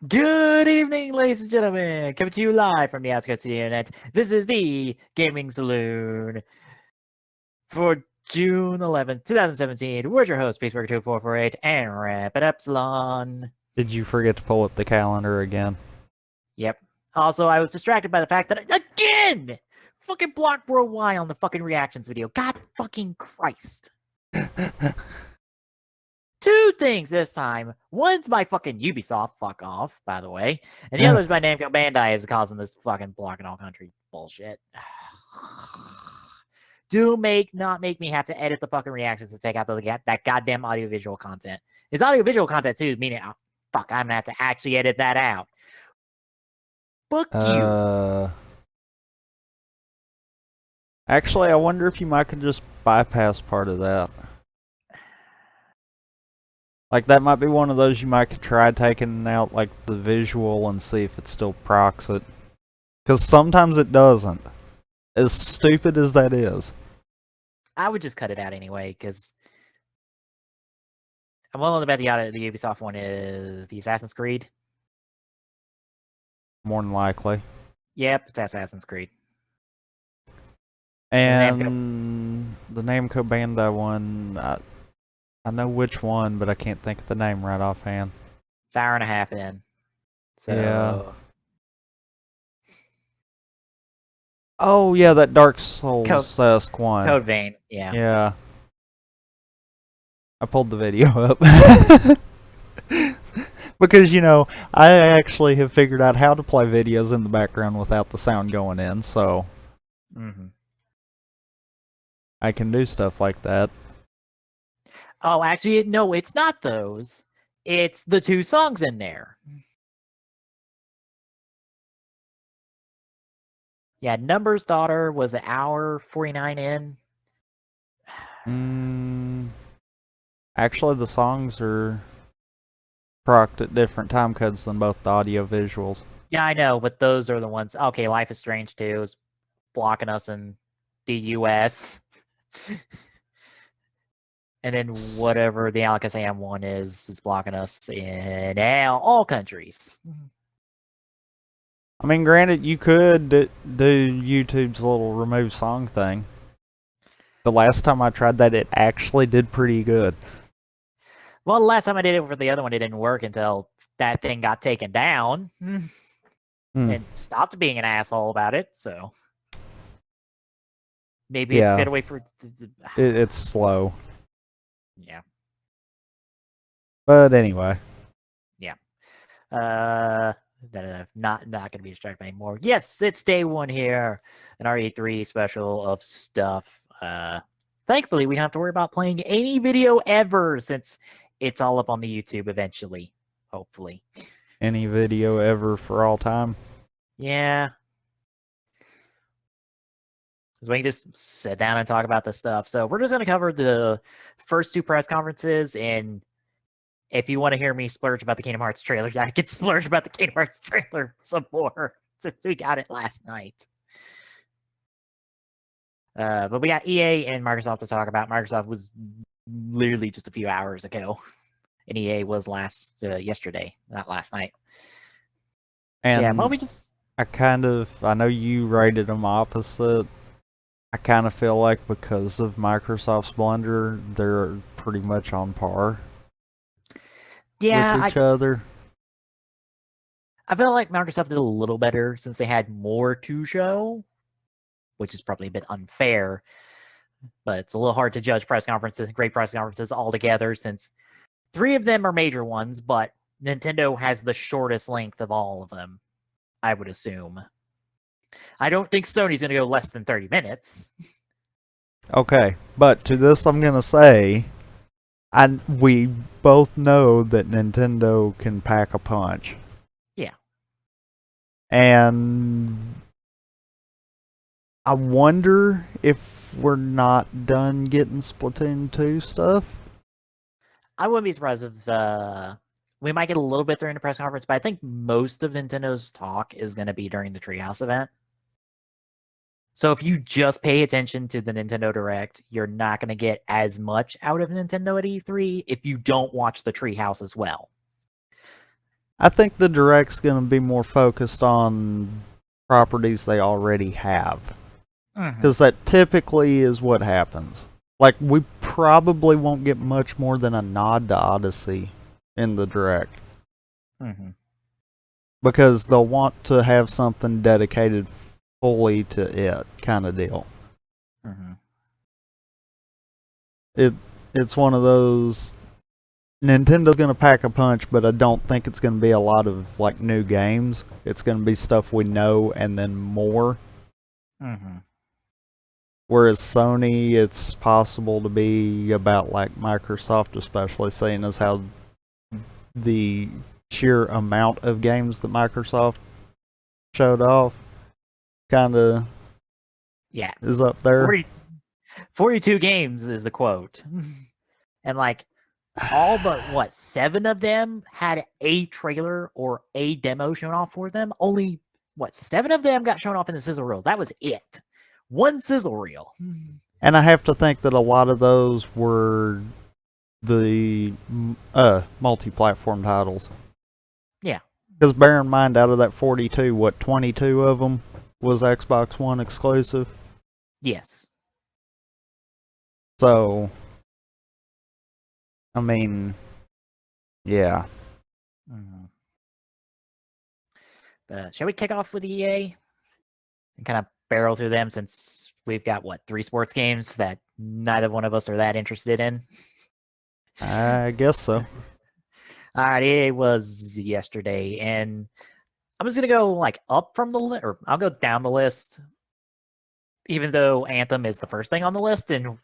Good evening, ladies and gentlemen. Coming to you live from the outskirts of the internet. This is the Gaming Saloon for June 11th, 2017. We're your host, Peaceworker2448, and Rapid Epsilon. Did you forget to pull up the calendar again? Yep. Also, I was distracted by the fact that again, fucking blocked worldwide on the fucking reactions video. God fucking Christ. Two things this time. One's my fucking Ubisoft, fuck off, by the way. And the other's my Namco Bandai is causing this fucking block in all country bullshit. Not make me have to edit the fucking reactions to take out that goddamn audiovisual content. It's audiovisual content too, meaning, oh, fuck, I'm gonna have to actually edit that out. Fuck you. Actually, I wonder if you might could just bypass part of that. Like, that might be one of those you might could try taking out, like, the visual and see if it still procs it. Because sometimes it doesn't. As stupid as that is. I would just cut it out anyway, because I'm willing to bet the Ubisoft one is the Assassin's Creed. More than likely. Yep, it's Assassin's Creed. And the Namco Bandai one, I know which one, but I can't think of the name right offhand. It's an hour and a half in. So... Yeah. Oh, yeah, that Dark Souls-esque one. Code Vein, yeah. Yeah. I pulled the video up. Because, you know, I actually have figured out how to play videos in the background without the sound going in, so... I can do stuff like that. Oh, actually, no, it's not those. It's the two songs in there. Yeah, Number's Daughter was an hour 49 in. Actually, the songs are procced at different time codes than both the audio visuals. Yeah, I know, but those are the ones. Okay, Life is Strange 2 is blocking us in the US. And then whatever the Alakazam one is blocking us in all countries. I mean, granted, you could do YouTube's little remove song thing. The last time I tried that, it actually did pretty good. Well, the last time I did it for the other one, it didn't work until that thing got taken down. And stopped being an asshole about it, so... Maybe it's stayed away for... It's slow. Yeah. But anyway. Yeah. Not going to be distracted anymore. Yes, it's day one here, an RE3 special of stuff. Thankfully, we don't have to worry about playing any video ever, since it's all up on the YouTube eventually, hopefully. Any video ever for all time? Yeah. Because we can just sit down and talk about this stuff. So we're just going to cover the first two press conferences, and if you want to hear me splurge about the Kingdom Hearts trailer, I can splurge about the Kingdom Hearts trailer some more, since we got it last night. But we got EA and Microsoft to talk about. Microsoft was literally just a few hours ago, and EA was yesterday, not last night. And so yeah, why don't we just... I know you rated them opposite. I kind of feel like because of Microsoft's blunder, they're pretty much on par with each other. I feel like Microsoft did a little better since they had more to show, which is probably a bit unfair, but it's a little hard to judge great press conferences altogether, since 3 of them are major ones, but Nintendo has the shortest length of all of them, I would assume. I don't think Sony's going to go less than 30 minutes. Okay, but to this I'm going to say, we both know that Nintendo can pack a punch. Yeah. And I wonder if we're not done getting Splatoon 2 stuff. I wouldn't be surprised if we might get a little bit during the press conference, but I think most of Nintendo's talk is going to be during the Treehouse event. So if you just pay attention to the Nintendo Direct, you're not going to get as much out of Nintendo at E3 if you don't watch the Treehouse as well. I think the Direct's going to be more focused on properties they already have. Because that typically is what happens. Like, we probably won't get much more than a nod to Odyssey in the Direct. Because they'll want to have something dedicated fully to it, kind of deal. It's one of those. Nintendo's gonna pack a punch, but I don't think it's gonna be a lot of like new games. It's gonna be stuff we know and then more. Whereas Sony, it's possible to be about like Microsoft, especially seeing as how the sheer amount of games that Microsoft showed off kind of is up there. 42 games is the quote. And like all but 7 of them had a trailer or a demo shown off for them. Only 7 of them got shown off in the sizzle reel. That was it. One sizzle reel. And I have to think that a lot of those were the multi-platform titles. Yeah. Because bear in mind, out of that 42, 22 of them was Xbox One exclusive? Yes. So, I mean, yeah. Shall we kick off with EA? And kind of barrel through them since we've got, 3 sports games that neither one of us are that interested in? I guess so. All right, EA was yesterday, and I'm just going to go, up from the list, or I'll go down the list, even though Anthem is the first thing on the list, and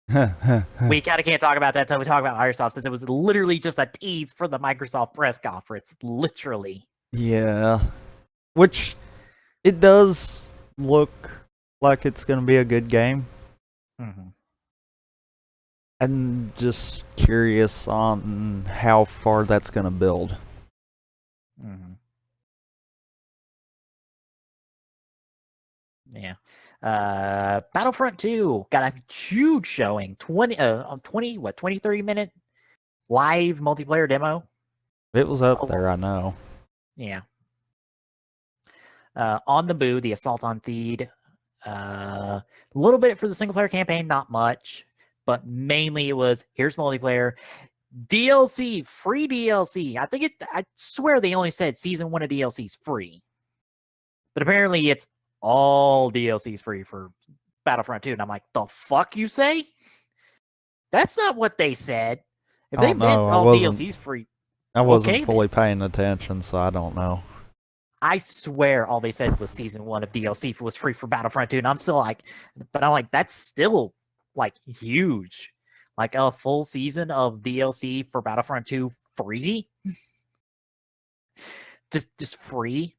we kind of can't talk about that until we talk about Microsoft, since it was literally just a tease for the Microsoft press conference, literally. Yeah. Which, it does look like it's going to be a good game. I'm just curious on how far that's going to build. Yeah. Battlefront 2 got a huge showing. 20, 30-minute live multiplayer demo. It was up there, I know. Yeah. On the Boo, the Assault on Theed. A little bit for the single player campaign, not much. But mainly it was, here's multiplayer. DLC, free DLC. I swear they only said season 1 of DLC is free. But apparently it's all DLCs free for Battlefront 2. And I'm like, the fuck you say? That's not what they said. If they meant all DLCs free. I wasn't fully paying attention, so I don't know. I swear all they said was season 1 of DLC was free for Battlefront 2. And I'm still like, that's still huge. Like a full season of DLC for Battlefront 2 free? just free?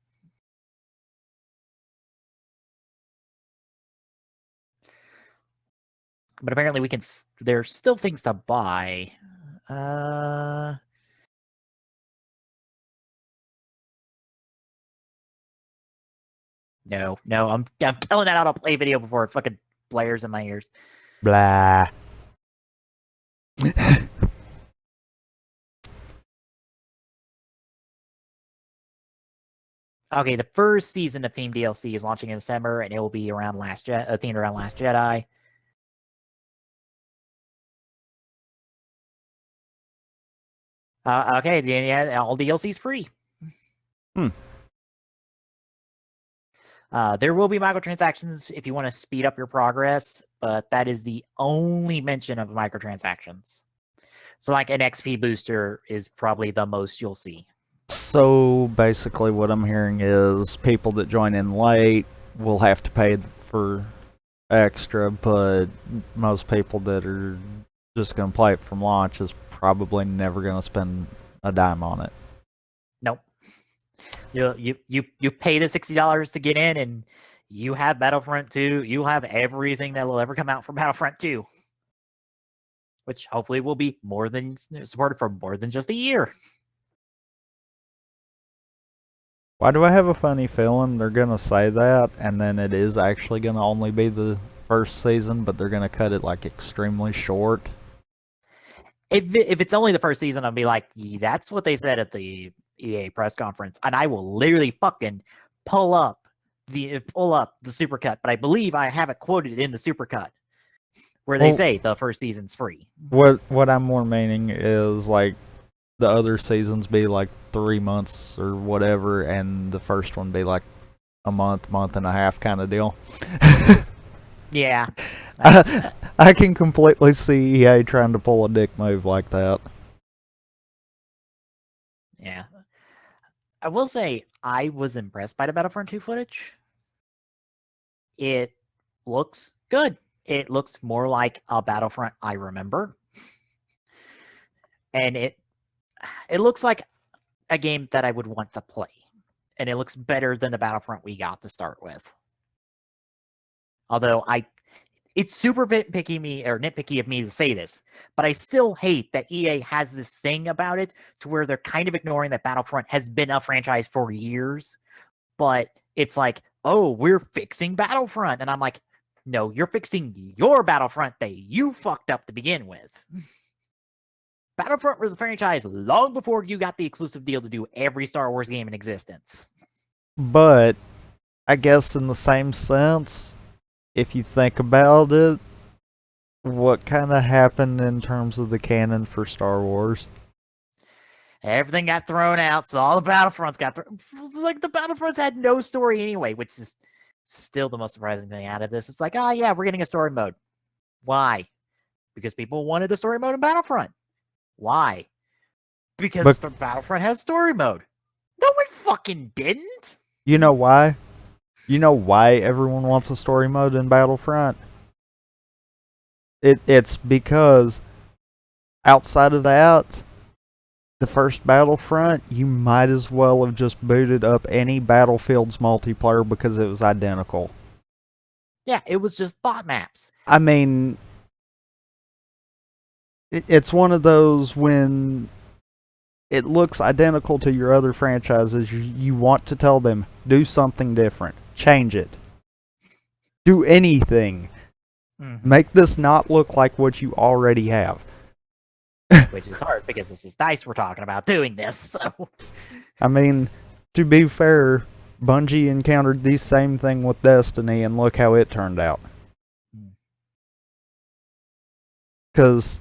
But apparently we can, there's still things to buy. No, I'm telling that out on play video before it fucking blares in my ears. Blah. Okay, the first season of Theme DLC is launching in December, and it will be around themed around Last Jedi. Okay, yeah, all DLC's free. There will be microtransactions if you want to speed up your progress, but that is the only mention of microtransactions. So like an XP booster is probably the most you'll see. So basically what I'm hearing is people that join in late will have to pay for extra, but most people that are just going to play it from launch is probably never going to spend a dime on it. Nope. You pay the $60 to get in, and you have Battlefront 2. You have everything that will ever come out from Battlefront 2. Which hopefully will be more than supported for more than just a year. Why do I have a funny feeling they're going to say that, and then it is actually going to only be the first season, but they're going to cut it extremely short? If it's only the first season, I'll be like, that's what they said at the EA press conference, and I will literally fucking pull up the supercut, but I believe I have it quoted in the supercut where they say the first season's free. What I'm more meaning is like the other seasons be like 3 months or whatever, and the first one be like a month and a half kind of deal. Yeah, I can see that. I can completely see EA trying to pull a dick move like that. Yeah. I will say I was impressed by the Battlefront 2 footage. It looks good. It looks more like a Battlefront I remember. And it looks like a game that I would want to play. And it looks better than the Battlefront we got to start with. Although it's super nitpicky of me to say this, but I still hate that EA has this thing about it to where they're kind of ignoring that Battlefront has been a franchise for years, but it's like, oh, we're fixing Battlefront. And I'm like, no, you're fixing your Battlefront that you fucked up to begin with. Battlefront was a franchise long before you got the exclusive deal to do every Star Wars game in existence. But I guess in the same sense, if you think about it, what kind of happened in terms of the canon for Star Wars? Everything got thrown out, so all the Battlefronts got thrown. Like, the Battlefronts had no story anyway, which is still the most surprising thing out of this. It's like, oh yeah, we're getting a story mode. Why? Because people wanted a story mode in Battlefront. Why? Because the Battlefront has story mode. No one fucking didn't. You know why? You know why everyone wants a story mode in Battlefront? It's because outside of that, the first Battlefront, you might as well have just booted up any Battlefield's multiplayer because it was identical. Yeah, it was just bot maps. I mean, it's one of those when it looks identical to your other franchises, you want to tell them, do something different. Change it. Do anything. Mm-hmm. Make this not look like what you already have. Which is hard because this is DICE we're talking about doing this. So, I mean, to be fair, Bungie encountered the same thing with Destiny, and look how it turned out. Because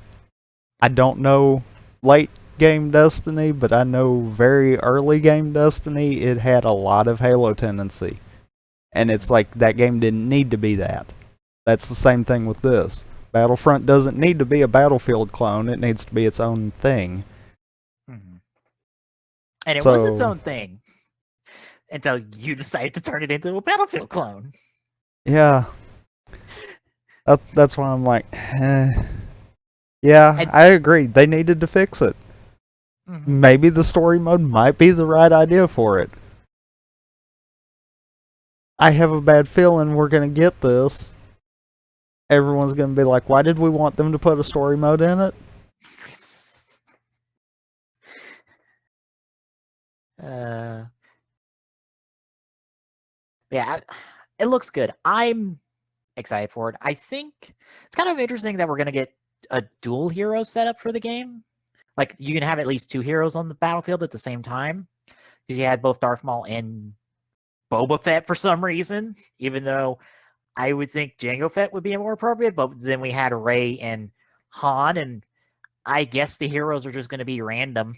I don't know late game Destiny, but I know very early game Destiny, it had a lot of Halo tendency. And it's like, that game didn't need to be that. That's the same thing with this. Battlefront doesn't need to be a Battlefield clone, it needs to be its own thing. Mm-hmm. And it was its own thing. Until you decided to turn it into a Battlefield clone. Yeah. That's why I'm like, yeah, I agree. They needed to fix it. Mm-hmm. Maybe the story mode might be the right idea for it. I have a bad feeling we're going to get this. Everyone's going to be like, why did we want them to put a story mode in it? Yeah, it looks good. I'm excited for it. I think it's kind of interesting that we're going to get a dual hero setup for the game. Like, you can have at least two heroes on the battlefield at the same time. Because you had both Darth Maul and Boba Fett for some reason. Even though I would think Jango Fett would be more appropriate. But then we had Rey and Han. And I guess the heroes are just going to be random.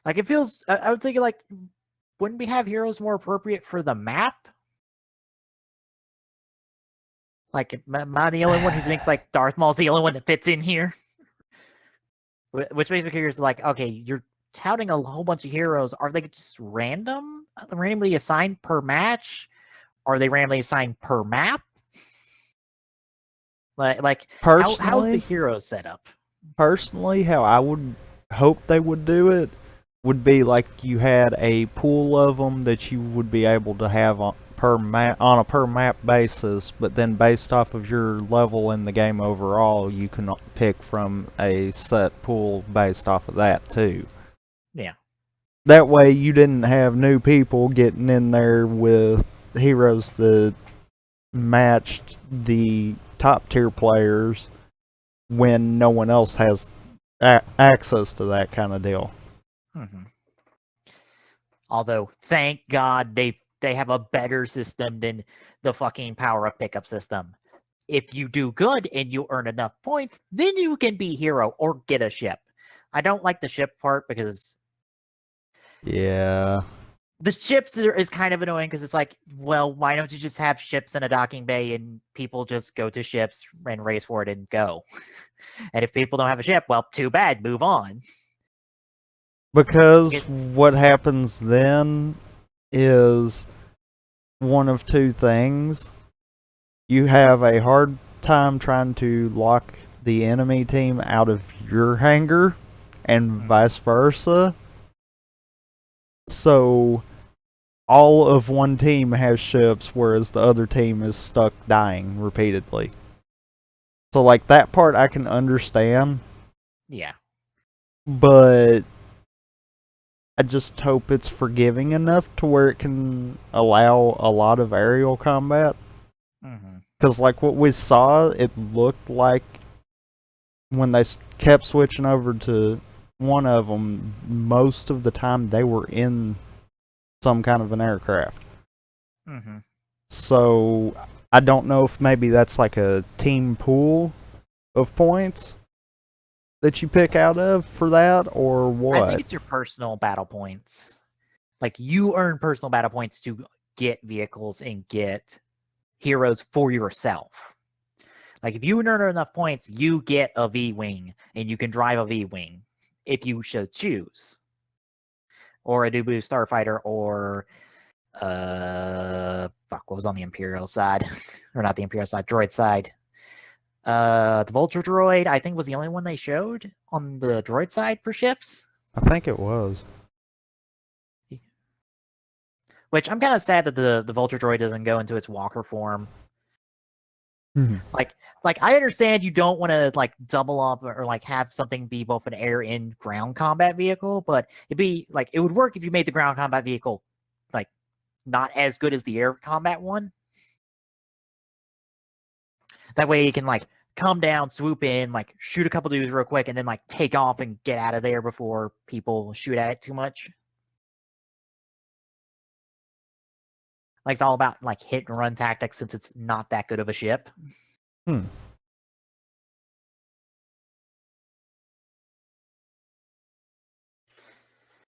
Like, it feels... I would think, like, wouldn't we have heroes more appropriate for the map? Like, am I the only one who thinks, like, Darth Maul's the only one that fits in here? Which makes me curious, like, okay, you're touting a whole bunch of heroes. Are they just random? Randomly assigned per match? Are they randomly assigned per map? Like how's the hero set up? Personally, how I would hope they would do it would be like you had a pool of them that you would be able to have on a per map basis, but then based off of your level in the game overall, you can pick from a set pool based off of that too. Yeah. That way you didn't have new people getting in there with heroes that matched the top tier players when no one else has access to that kind of deal. Mm-hmm. Although, thank God they have a better system than the fucking power-up pickup system. If you do good and you earn enough points, then you can be hero or get a ship. I don't like the ship part because Yeah. the ships is kind of annoying because it's like, well, why don't you just have ships in a docking bay and people just go to ships and race for it and go? And if people don't have a ship, well, too bad, move on. Because what happens then is one of two things. You have a hard time trying to lock the enemy team out of your hangar, and vice versa. So all of one team has ships, whereas the other team is stuck dying repeatedly. So, like, that part I can understand. Yeah. But I just hope it's forgiving enough to where it can allow a lot of aerial combat. Because, like, what we saw, it looked like when they kept switching over to one of them, most of the time they were in some kind of an aircraft. So I don't know if maybe that's like a team pool of points that you pick out of for that, or what? I think it's your personal battle points. Like, you earn personal battle points to get vehicles and get heroes for yourself. Like, if you earn enough points, you get a V-Wing, and you can drive a V-Wing if you should choose. Or a Doobu Starfighter, or what was on the Imperial side? Or not the Imperial side, droid side. The Vulture droid, I think, was the only one they showed on the droid side for ships. I think it was. Which I'm kind of sad that the Vulture droid doesn't go into its walker form. Like I understand you don't want to like double up or like have something be both an air and ground combat vehicle, but it would work if you made the ground combat vehicle like not as good as the air combat one. That way you can like come down, swoop in, like shoot a couple dudes real quick, and then like take off and get out of there before people shoot at it too much. Like, it's all about like hit and run tactics since it's not that good of a ship.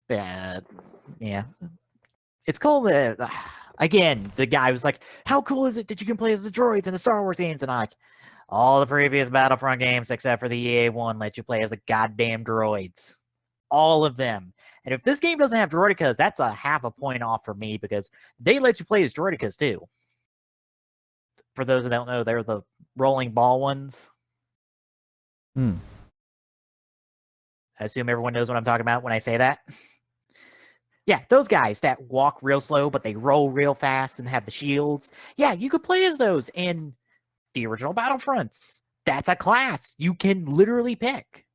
Yeah. It's cool that, again, the guy was like, how cool is it that you can play as the droids in the Star Wars games? And I'm like, all the previous Battlefront games except for the EA one let you play as the goddamn droids. All of them. And if this game doesn't have droidicas, that's a half a point off for me because they let you play as droidicas too. For those that don't know, they're the rolling ball ones. I assume everyone knows what I'm talking about when I say that. Yeah, those guys that walk real slow, but they roll real fast and have the shields. Yeah, you could play as those in the original Battlefronts. That's a class you can literally pick.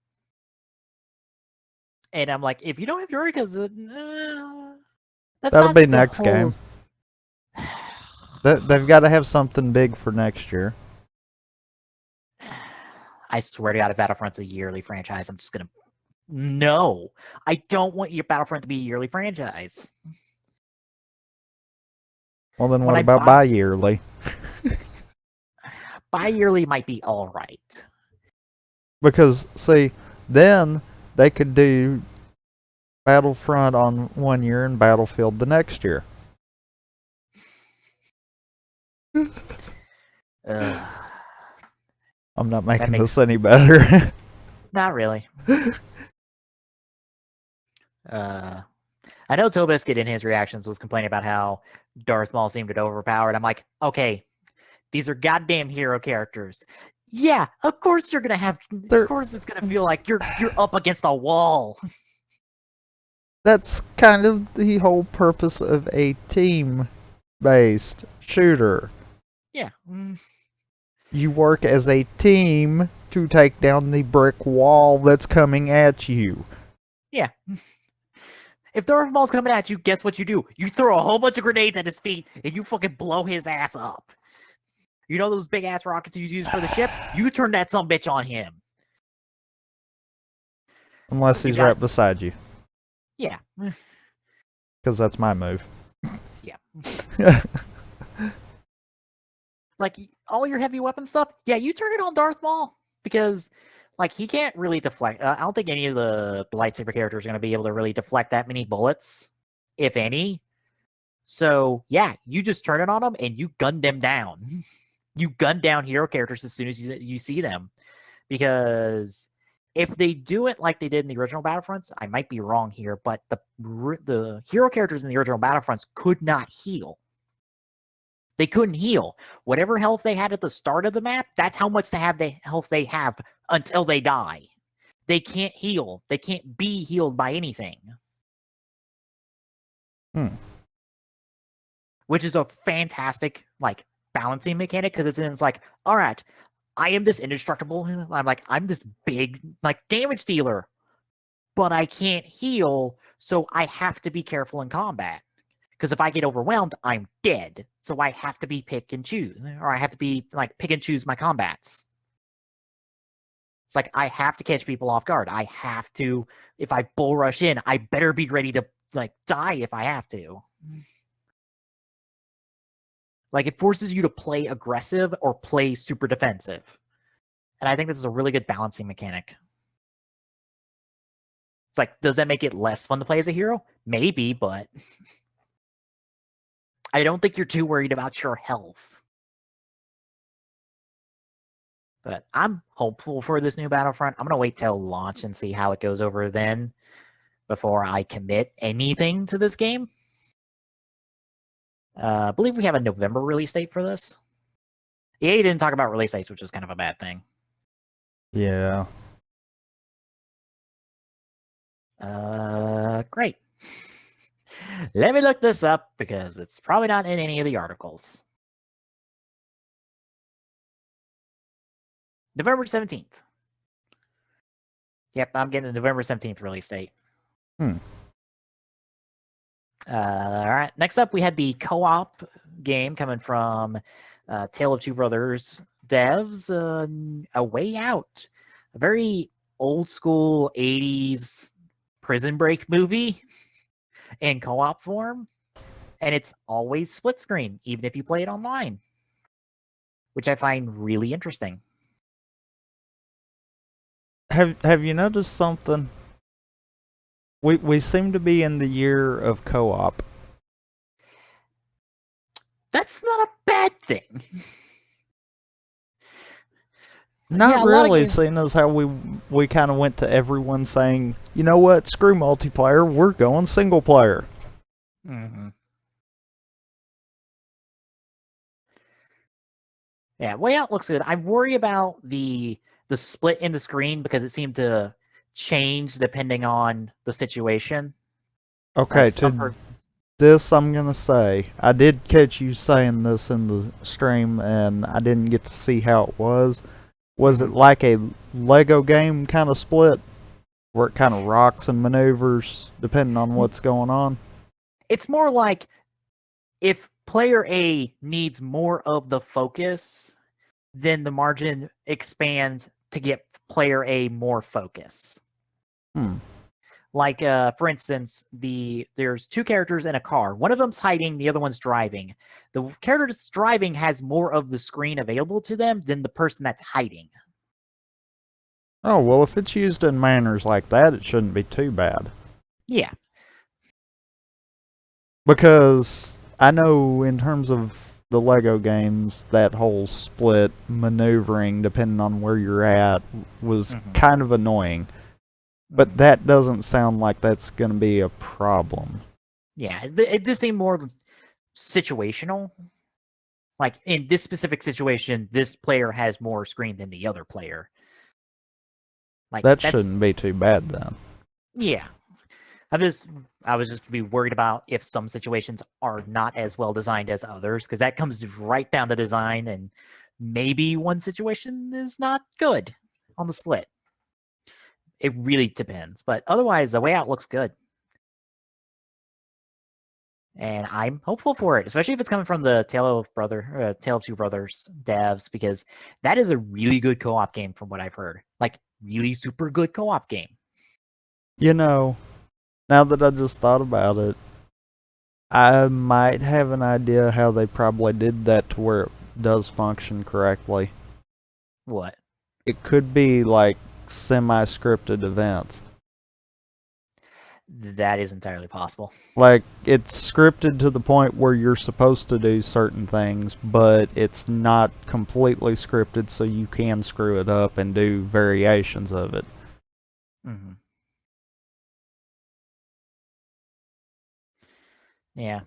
And I'm like, if you don't have Eureka's, that'll be next game. They've got to have something big for next year. I swear to God, if Battlefront's a yearly franchise, I'm just gonna. No, I don't want your Battlefront to be a yearly franchise. Well, then what about bi-yearly? Bi-yearly might be all right. Because, see, then they could do Battlefront on one year and Battlefield the next year. I'm not making this any better. Not really. I know Tobiscuit in his reactions was complaining about how Darth Maul seemed overpowered. I'm like, okay, these are goddamn hero characters. Yeah, of course you're gonna have. Of course it's gonna feel like you're up against a wall. That's kind of the whole purpose of a team-based shooter. Yeah. You work as a team to take down the brick wall that's coming at you. Yeah. If Darth Maul's coming at you, guess what you do? You throw a whole bunch of grenades at his feet and you fucking blow his ass up. You know those big ass rockets you use for the ship? You turn that sumbitch on him. Unless he's right beside you. Yeah. Because that's my move. Yeah. Like, all your heavy weapon stuff, yeah, you turn it on Darth Maul. Because, like, he can't really deflect. I don't think any of the lightsaber characters are going to be able to really deflect that many bullets, if any. So, yeah, you just turn it on them and you gun them down. You gun down hero characters as soon as you see them. Because if they do it like they did in the original Battlefronts, I might be wrong here, but the hero characters in the original Battlefronts could not heal. They couldn't heal. Whatever health they had at the start of the map, that's how much health they have until they die. They can't heal. They can't be healed by anything. Which is a fantastic, like, balancing mechanic, because it's like, all right, I am this indestructible. I'm this big, like, damage dealer, but I can't heal, so I have to be careful in combat. Because if I get overwhelmed, I'm dead. So I have to be pick and choose, or I have to be like pick and choose my combats. It's like I have to catch people off guard. I have to, if I bull rush in, I better be ready to like die if I have to. Like, it forces you to play aggressive or play super defensive. And I think this is a really good balancing mechanic. It's like, does that make it less fun to play as a hero? Maybe, but I don't think you're too worried about your health. But I'm hopeful for this new Battlefront. I'm going to wait till launch and see how it goes over then before I commit anything to this game. I believe we have a November release date for this. EA didn't talk about release dates, which is kind of a bad thing. Yeah. Great. Let me look this up because it's probably not in any of the articles. November 17th. Yep, I'm getting a November 17th release date. All right. Next up, we had the co-op game coming from Tale of Two Brothers devs, A Way Out. A very old school 80s prison break movie in co-op form. And it's always split screen, even if you play it online, which I find really interesting. Have you noticed something? We seem to be in the year of co-op. That's not a bad thing. Not really, seeing as how we kind of went to everyone saying, you know what, screw multiplayer, we're going single player. Mm-hmm. Yeah, Way Out looks good. I worry about the split in the screen because it seemed to change depending on the situation. Okay, to this I'm gonna say, I did catch you saying this in the stream, and I didn't get to see how it was. Was it like a Lego game kind of split, where it kind of rocks and maneuvers depending on what's going on? It's more like if player A needs more of the focus, then the margin expands to get player A more focus. Like, for instance, there's two characters in a car. One of them's hiding, the other one's driving. The character that's driving has more of the screen available to them than the person that's hiding. Oh, well, if it's used in manners like that, it shouldn't be too bad. Yeah. Because I know in terms of the Lego games, that whole split maneuvering, depending on where you're at, was kind of annoying. But that doesn't sound like that's going to be a problem. Yeah, it does seem more situational. Like, in this specific situation, this player has more screen than the other player. Like, that shouldn't be too bad then. Yeah. I was just be worried about if some situations are not as well designed as others, because that comes right down to design, and maybe one situation is not good on the split. It really depends, but otherwise, the Way Out looks good. And I'm hopeful for it, especially if it's coming from the Tale of Two Brothers devs, because that is a really good co-op game from what I've heard. Like, really super good co-op game. You know, now that I just thought about it, I might have an idea how they probably did that to where it does function correctly. What? It could be like semi-scripted events. That is entirely possible. Like, it's scripted to the point where you're supposed to do certain things, but it's not completely scripted, so you can screw it up and do variations of it. Mm-hmm. Yeah.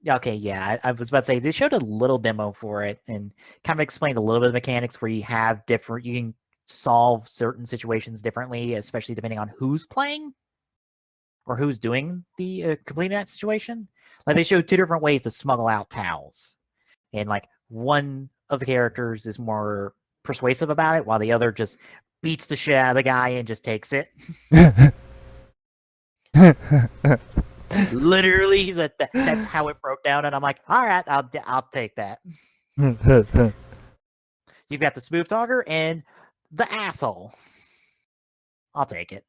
Okay, yeah. I was about to say they showed a little demo for it and kind of explained a little bit of mechanics where you have different, you can solve certain situations differently, especially depending on who's playing or who's doing the completing that situation. Like they showed two different ways to smuggle out towels, and like one of the characters is more persuasive about it, while the other just beats the shit out of the guy and just takes it. Literally, that's how it broke down, and I'm like, all right, I'll take that. You've got the smooth talker and the asshole. I'll take it.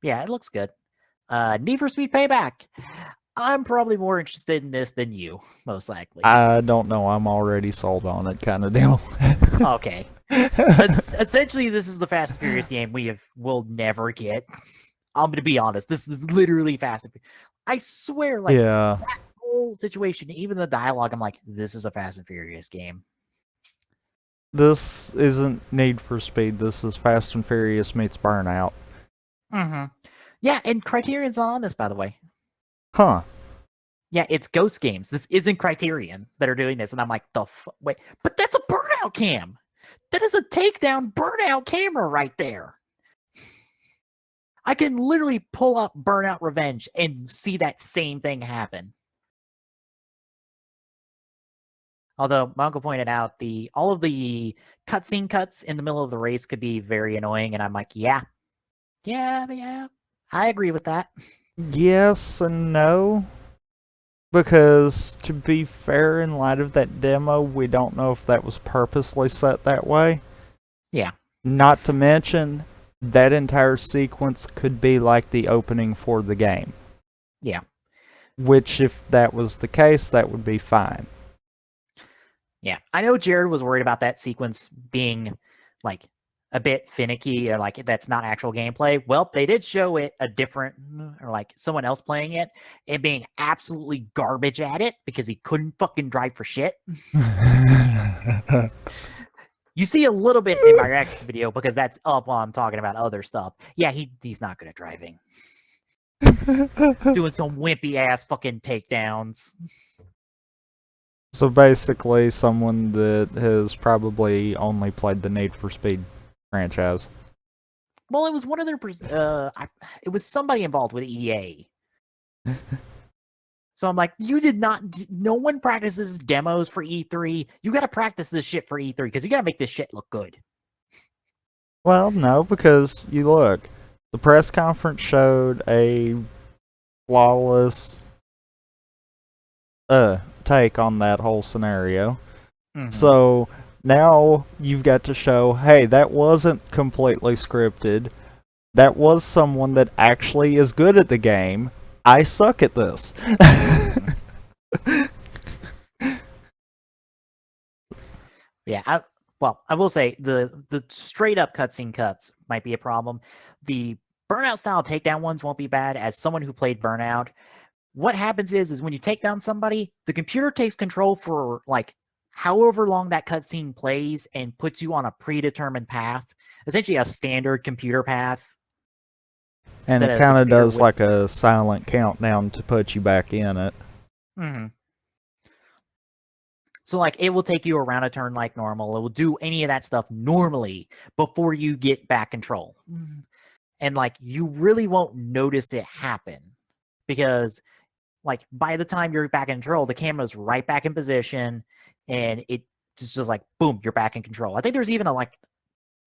Yeah, it looks good. Need for Speed Payback. I'm probably more interested in this than you, most likely. I don't know. I'm already sold on it, kind of deal. Okay. Essentially, this is the Fast and Furious game will never get. I'm gonna be honest. This is literally Fast and Furious. I swear, like Yeah. that whole situation, even the dialogue, I'm like, this is a Fast and Furious game. This isn't Need for Speed. This is Fast and Furious meets Burnout. Mm-hmm. Yeah, and Criterion's not on this, by the way. Huh. Yeah, it's Ghost Games. This isn't Criterion that are doing this, and I'm like, wait, but that's a burnout cam. That is a takedown burnout camera right there. I can literally pull up Burnout Revenge and see that same thing happen. Although my uncle pointed out all of the cutscene cuts in the middle of the race could be very annoying, and I'm like, yeah, I agree with that. Yes and no. Because, to be fair, in light of that demo, we don't know if that was purposely set that way. Yeah. Not to mention, that entire sequence could be like the opening for the game. Yeah. Which, if that was the case, that would be fine. Yeah. I know Jared was worried about that sequence being like a bit finicky or like that's not actual gameplay. Well, they did show it a different or like someone else playing it and being absolutely garbage at it because he couldn't fucking drive for shit. You see a little bit in my reaction video because that's up while I'm talking about other stuff. Yeah, he's not good at driving. Doing some wimpy ass fucking takedowns. So basically, someone that has probably only played the Need for Speed franchise. Well, it was one of their. It was somebody involved with EA. So I'm like, you did not. No one practices demos for E3. You got to practice this shit for E3 because you got to make this shit look good. Well, no, because you look, the press conference showed a flawless take on that whole scenario. Mm-hmm. So now you've got to show, hey, that wasn't completely scripted. That was someone that actually is good at the game. I suck at this. Yeah, I will say the straight up cutscene cuts might be a problem. The Burnout style takedown ones won't be bad. As someone who played Burnout, what happens is when you take down somebody, the computer takes control for like however long that cutscene plays and puts you on a predetermined path, essentially a standard computer path. And it That the kind of computer does would. like a silent countdown to put you back in it. Mm-hmm. So like it will take you around a turn like normal. It will do any of that stuff normally before you get back control. And like you really won't notice it happen because like by the time you're back in control, the camera's right back in position and it just like boom, you're back in control. I think there's even like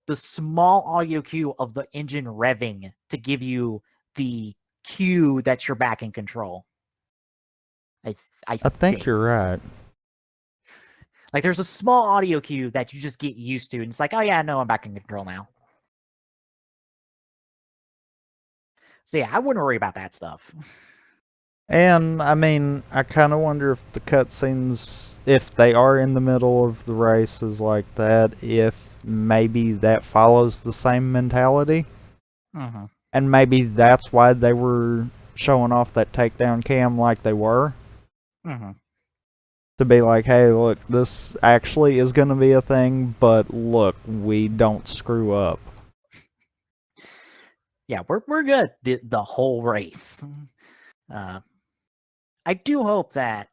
the small audio cue of the engine revving to give you the cue that you're back in control. I I think think. you're right. Like there's a small audio cue that you just get used to, and it's like, oh yeah, no, I'm back in control now. So yeah, I wouldn't worry about that stuff. And I mean, I kind of wonder if the cutscenes, if they are in the middle of the races like that, if maybe that follows the same mentality. Mm-hmm. And maybe that's why they were showing off that takedown cam like they were. Mm-hmm. To be like, hey, look, this actually is going to be a thing, but look, we don't screw up. Yeah, we're good. The whole race. I do hope that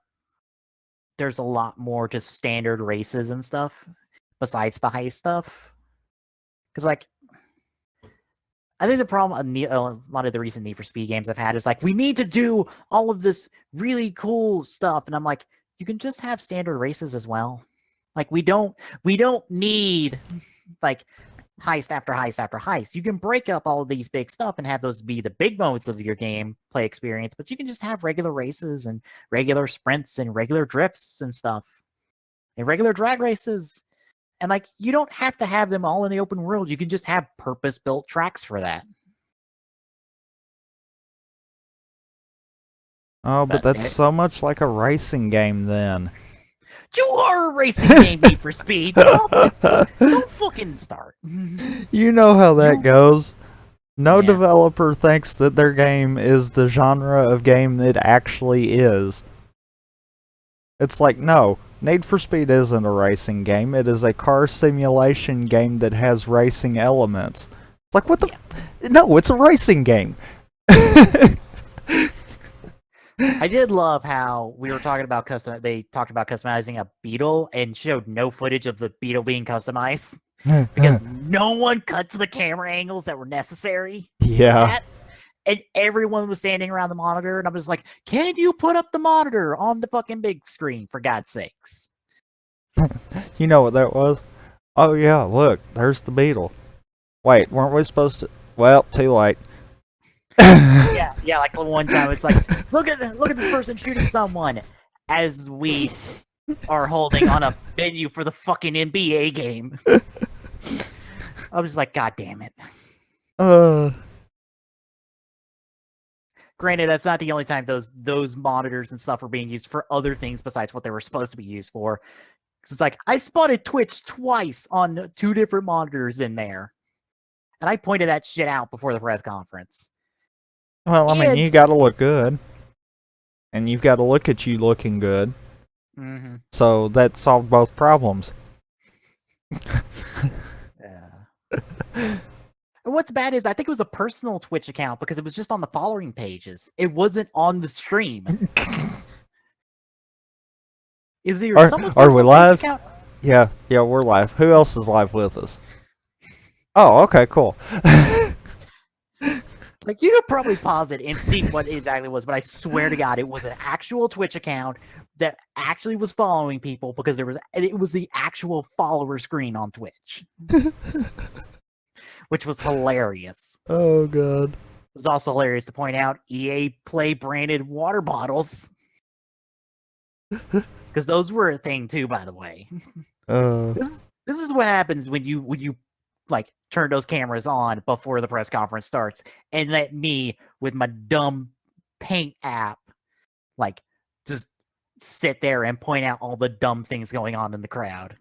there's a lot more just standard races and stuff besides the heist stuff. Because like, I think the problem a lot of the recent Need for Speed games I've had is like, we need to do all of this really cool stuff, and I'm like, you can just have standard races as well. Like we don't need like heist after heist after heist. You can break up all of these big stuff and have those be the big moments of your game play experience, but you can just have regular races and regular sprints and regular drifts and stuff and regular drag races. And like you don't have to have them all in the open world. You can just have purpose-built tracks for that. Oh, but But that's so much like a racing game then. you are a racing game, Need for Speed. Don't fucking start. You know how that You goes. No yeah. developer thinks that their game is the genre of game it actually is. It's like, no, Need for Speed isn't a racing game. It is a car simulation game that has racing elements. It's like, what the? Yeah. No, it's a racing game. I did love how we were talking about they talked about customizing a Beetle and showed no footage of the Beetle being customized because no one cut to the camera angles that were necessary for Yeah. that. And everyone was standing around the monitor, and I'm just like, can you put up the monitor on the fucking big screen, for God's sakes? You know what that was? Oh yeah, look, there's the Beetle. Wait, weren't we supposed to? Well, too late. Yeah, like the one time it's like, look at this person shooting someone as we are holding on a menu for the fucking NBA game. I was just like, God damn it. Granted, that's not the only time those monitors and stuff are being used for other things besides what they were supposed to be used for. Because it's like, I spotted Twitch twice on 2 different monitors in there. And I pointed that shit out before the press conference. Well, I mean, And you gotta look good. And you've got to look at you looking good. mm-hmm. So that solved both problems. Yeah. And what's bad is I think it was a personal Twitch account because it was just on the following pages. It wasn't on the stream. It was either someone's Are we personal Twitch live? account. Yeah, we're live. Who else is live with us? Oh, okay, cool. Like, you could probably pause it and see what exactly it was, but I swear to God, it was an actual Twitch account that actually was following people because it was the actual follower screen on Twitch, which was hilarious. Oh, God. It was also hilarious to point out EA Play branded water bottles. Because those were a thing too, by the way. This is what happens when you like turn those cameras on before the press conference starts and let me with my dumb paint app like just sit there and point out all the dumb things going on in the crowd.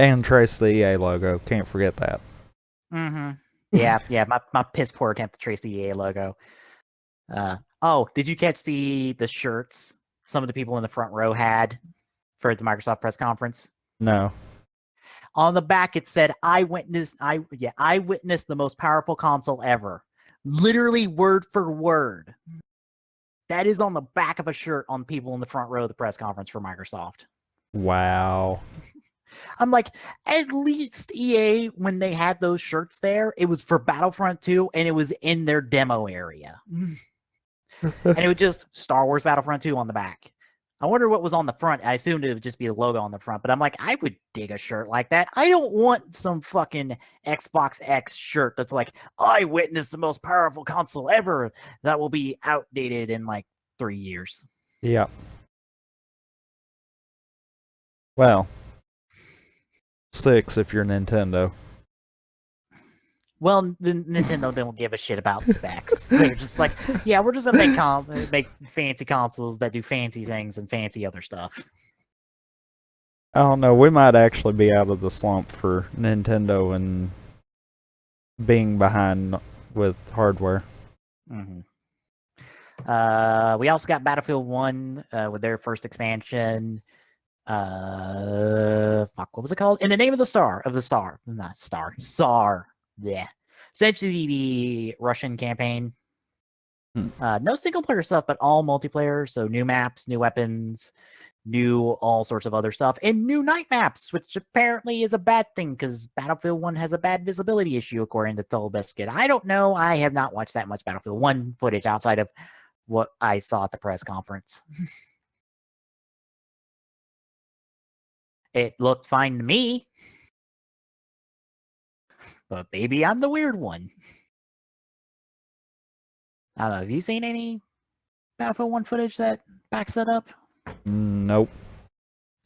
And trace the EA logo. Can't forget that. Mm-hmm. Yeah. My piss poor attempt to trace the EA logo. Oh, did you catch the shirts some of the people in the front row had for the Microsoft press conference? No. On the back, it said, I witnessed the most powerful console ever. Literally word for word. That is on the back of a shirt on people in the front row of the press conference for Microsoft. Wow. I'm like, at least EA, when they had those shirts there, it was for Battlefront 2 and it was in their demo area. And it was just Star Wars Battlefront 2 on the back. I wonder what was on the front. I assumed it would just be the logo on the front, but I'm like, I would dig a shirt like that. I don't want some fucking Xbox X shirt that's like, I witnessed the most powerful console ever that will be outdated in like 3 years. Yeah. Well, 6 if you're Nintendo. Well, Nintendo don't give a shit about specs. They're just like, yeah, we're just gonna make fancy consoles that do fancy things and fancy other stuff. I don't know. We might actually be out of the slump for Nintendo and being behind with hardware. Mm-hmm. We also got Battlefield 1 with their first expansion. What was it called? In the Name of the Star, not Star, SAR. Yeah. Essentially the Russian campaign. No single player stuff, but all multiplayer. So new maps, new weapons, new all sorts of other stuff, and new night maps, which apparently is a bad thing because Battlefield 1 has a bad visibility issue, according to Toll Biscuit. I don't know. I have not watched that much Battlefield 1 footage outside of what I saw at the press conference. It looked fine to me, but maybe I'm the weird one. I don't know. Have you seen any Battlefield 1 footage that backs that up? Nope.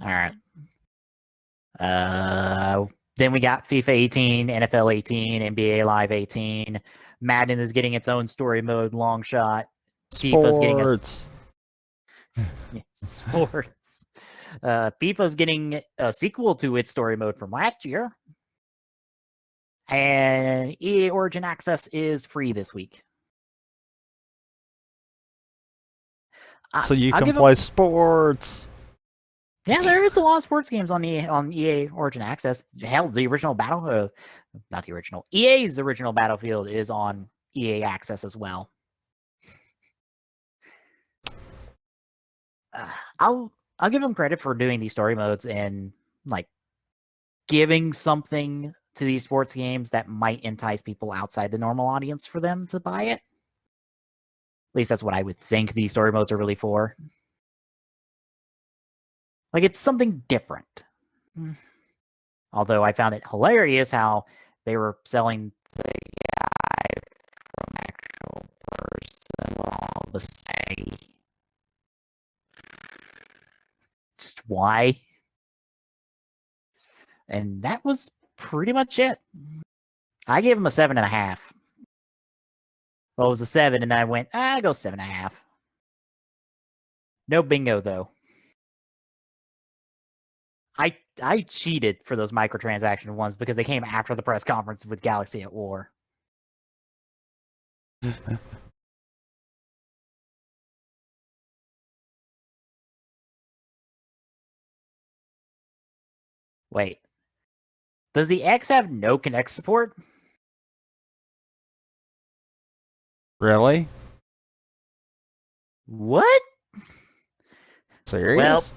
All right. Then we got FIFA 18, NFL 18, NBA Live 18. Madden is getting its own story mode, long shot. FIFA's getting a sports. FIFA's getting a sequel to its story mode from last year. And EA Origin Access is free this week. So you can play sports. Yeah, there is a lot of sports games on EA Origin Access. Hell, the original not the original. EA's original Battlefield is on EA Access as well. I'll give them credit for doing these story modes and like giving something to these sports games that might entice people outside the normal audience for them to buy it. At least that's what I would think these story modes are really for. Like, it's something different. Although I found it hilarious how they were selling the guy from actual person with all the say. Just why? And that was pretty much it. I gave him a 7.5. Well, it was a 7, and I went, I go 7.5. No bingo, though. I cheated for those microtransaction ones because they came after the press conference with Galaxy at War. Wait. Does the X have no Kinect support? Really? What? Serious?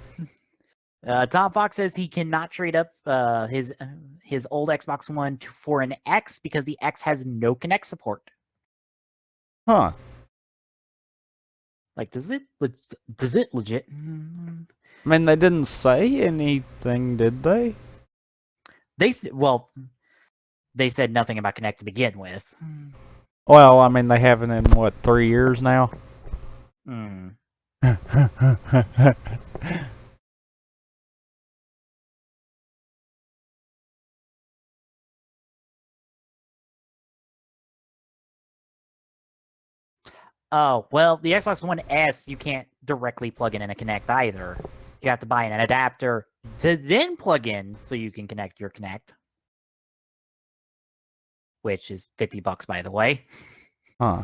Well, Tom Fox says he cannot trade up his old Xbox One for an X because the X has no Kinect support. Huh. Like, does it legit? I mean, they didn't say anything, did they? They said nothing about Kinect to begin with. Well, I mean, they haven't in, what, 3 years now? Oh, well, the Xbox One S, you can't directly plug in a Kinect either. You have to buy an adapter to then plug in so you can connect your Kinect. Which is $50, by the way. Huh.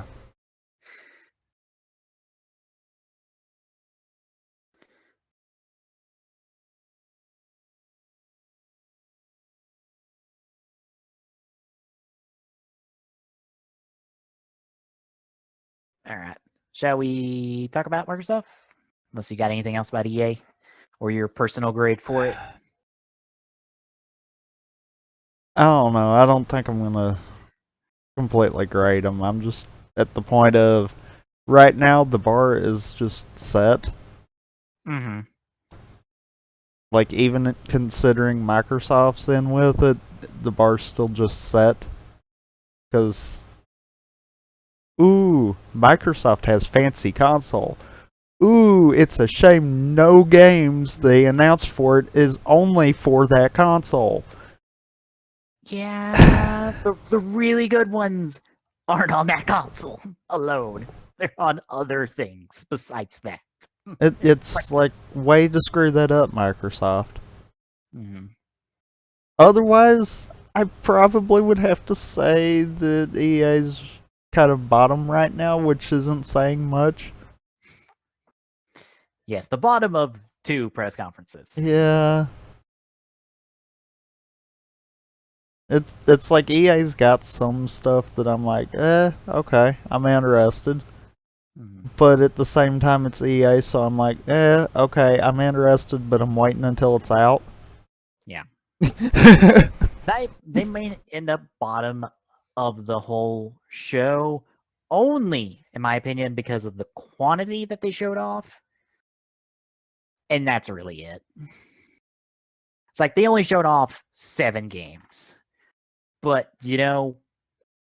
All right. Shall we talk about Microsoft? Unless you got anything else about EA or your personal grade for it. I don't know. I don't think I'm gonna completely grade them. I'm just at the point of right now the bar is just set. Mm-hmm. Like even considering Microsoft's in with it, the bar's still just set. Because ooh, Microsoft has fancy console. Ooh, it's a shame no games they announced for it is only for that console. Yeah, the really good ones aren't on that console alone. They're on other things besides that. It's like way to screw that up, Microsoft. Mhm. Otherwise, I probably would have to say that EA's kind of bottom right now, which isn't saying much. Yes, the bottom of 2 press conferences. Yeah. It's like EA's got some stuff that I'm like, okay, I'm interested. Mhm. But at the same time, it's EA, so I'm like, okay, I'm interested, but I'm waiting until it's out. Yeah. They may end up bottom of the whole show only, in my opinion, because of the quantity that they showed off. And that's really it. It's like they only showed off 7 games. But,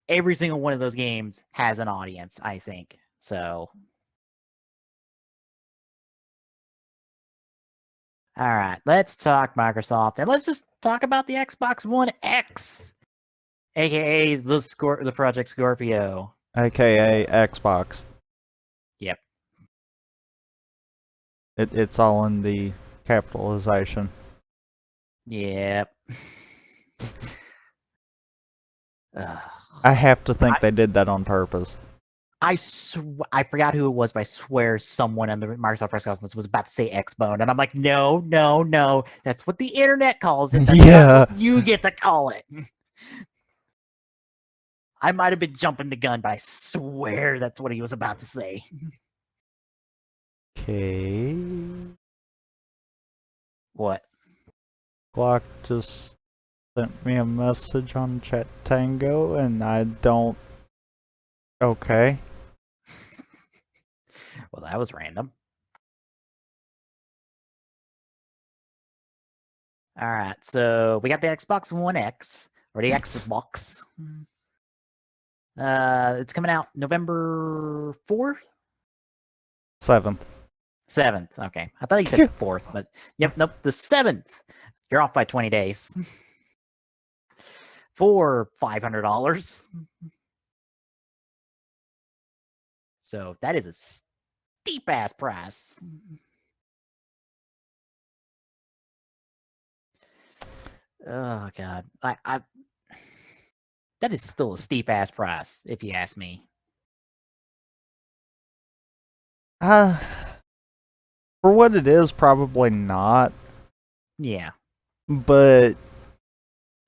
every single one of those games has an audience, I think. So, all right, let's talk Microsoft, and let's just talk about the Xbox One X, aka the Project Scorpio. AKA Xbox. Yep. It's all in the capitalization. Yep. I have to think they did that on purpose. I forgot who it was, but I swear someone on the Microsoft press conference was about to say X-Bone, and I'm like, no, no, no. That's what the internet calls it. That's Yeah. not what you get to call it. I might have been jumping the gun, but I swear that's what he was about to say. Okay. What? Glock just sent me a message on Chat Tango, and I don't. Okay. Well, that was random. All right, so we got the Xbox One X, or the Xbox. It's coming out November 4th? 7th. 7th. Okay. I thought you said 4th, but yep, nope, the 7th. You're off by 20 days. For $500. So that is a steep ass price. Oh god. I that is still a steep ass price, if you ask me. For what it is, probably not. Yeah. But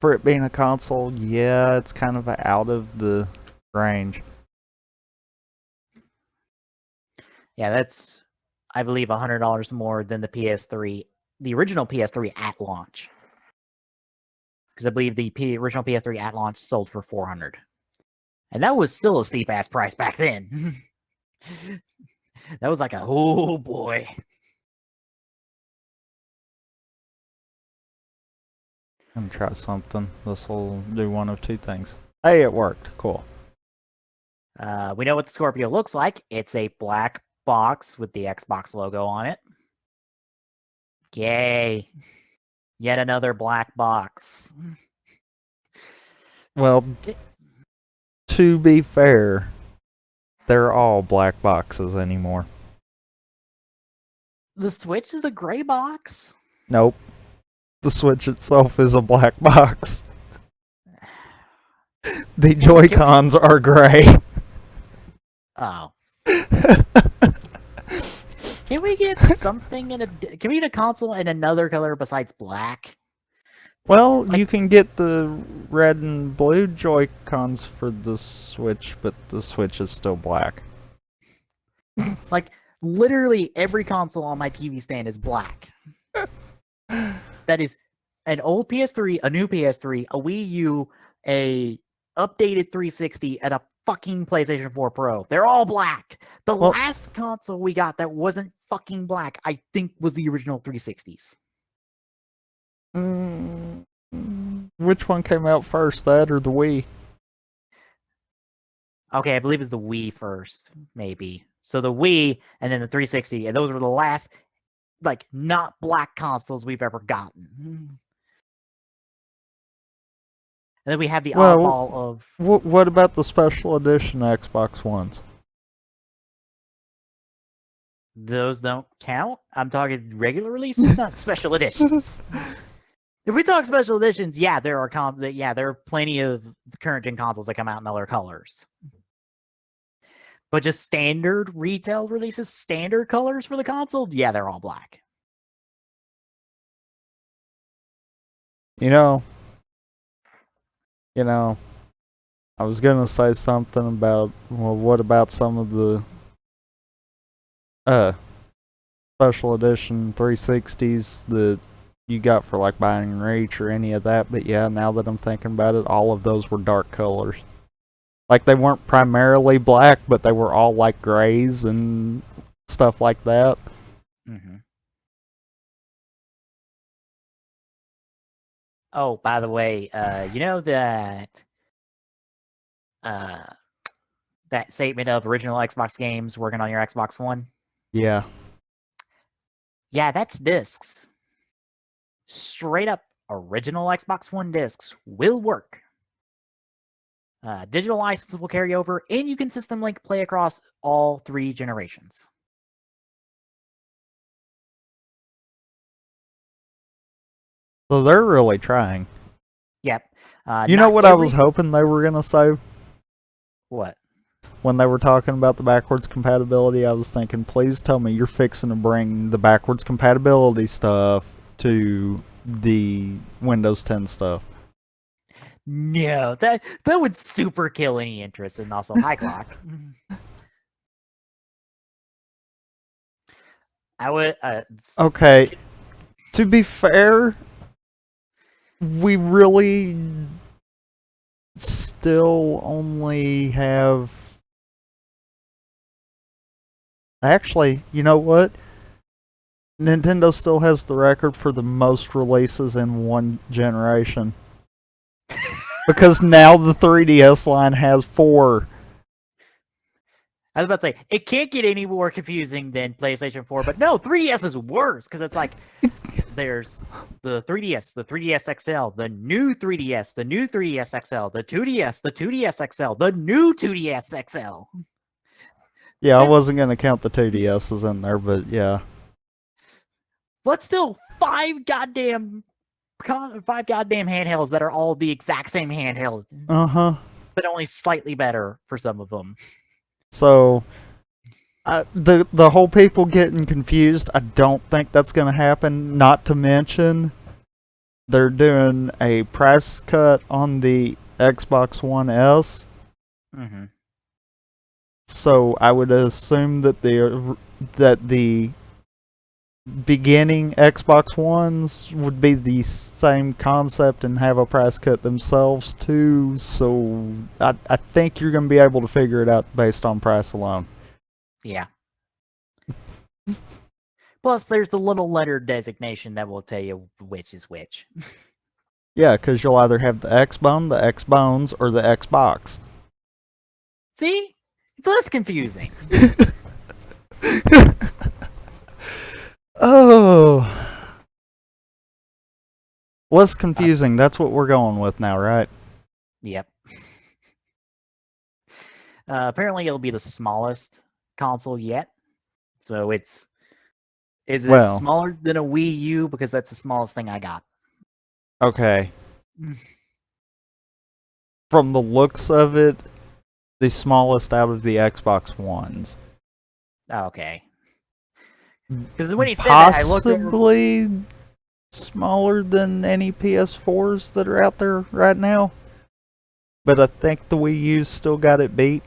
for it being a console, yeah, it's kind of out of the range. Yeah, that's, I believe, $100 more than the PS3, the original PS3 at launch. Because I believe the original PS3 at launch sold for $400. And that was still a steep ass price back then. That was like a, oh boy. I'm gonna try something. This will do one of two things. Hey, it worked. Cool. We know what the Scorpio looks like. It's a black box with the Xbox logo on it. Yay. Yet another black box. Well, to be fair, they're all black boxes anymore. The Switch is a gray box? Nope. The Switch itself is a black box. The Joy-Cons are gray. Oh. Can we get something can we get a console in another color besides black? Well, Like, you can get the red and blue Joy-Cons for the Switch, but the Switch is still black. like literally every console on my TV stand is black. That is an old PS3, a new PS3, a Wii U, a updated 360, and a fucking PlayStation 4 Pro. They're all black. The Well, last console we got that wasn't fucking black, I think, was the original 360s. which one came out first, that or the Wii? Okay, I believe it's the Wii first, maybe. So the Wii and then the 360, and those were the last, like, not black consoles we've ever gotten. And then we have the Well, oddball of what about the special edition Xbox Ones? those don't count. I'm talking regular releases, not special editions. If we talk special editions, yeah, there are plenty of current gen consoles that come out in other colors. But just standard retail releases, standard colors for the console, yeah, they're all black. You know, I was gonna say something about, well, what about some of the special edition 360s that you got for like Binding Reach or any of that, but yeah, now that I'm thinking about it, all of those were dark colors. Like they weren't primarily black, but they were all like grays and stuff like that. Mm-hmm. Oh, by the way, you know that statement of original Xbox games working on your Xbox One? Yeah. Yeah, that's discs. Straight up original Xbox One discs will work. Digital licenses will carry over, and you can system link play across all 3 generations. So they're really trying. Yep. You know what I was hoping they were gonna say? What? When they were talking about the backwards compatibility, I was thinking, please tell me you're fixing to bring the backwards compatibility stuff to the Windows 10 stuff. No, that would super kill any interest, and also high clock. I would. Okay. To be fair, we really still only have. Actually, you know what? Nintendo still has the record for the most releases in one generation. Because now the 3DS line has 4. I was about to say, it can't get any more confusing than PlayStation 4, but no, 3DS is worse, because it's like, there's the 3DS, the 3DS XL, the new 3DS, the new 3DS XL, the 2DS, the 2DS XL, the new 2DS XL. Yeah, I wasn't going to count the 2DSs in there, but yeah. But still, 5 goddamn handhelds that are all the exact same handheld. Uh-huh. But only slightly better for some of them. So, the whole people getting confused, I don't think that's going to happen. Not to mention, they're doing a price cut on the Xbox One S. Mm-hmm. So I would assume that the beginning Xbox Ones would be the same concept and have a price cut themselves too. So I think you're going to be able to figure it out based on price alone. Yeah. Plus, there's the little letter designation that will tell you which is which. Yeah, because you'll either have the Xbone, the Xbones, or the Xbox. See? It's less confusing. Oh. Less confusing. That's what we're going with now, right? Yep. Apparently, it'll be the smallest console yet. So is it smaller than a Wii U? Because that's the smallest thing I got. Okay. From the looks of it, the smallest out of the Xbox Ones. Okay. Because when he said that, I looked over... Possibly smaller than any PS4s that are out there right now. But I think the Wii U's still got it beat.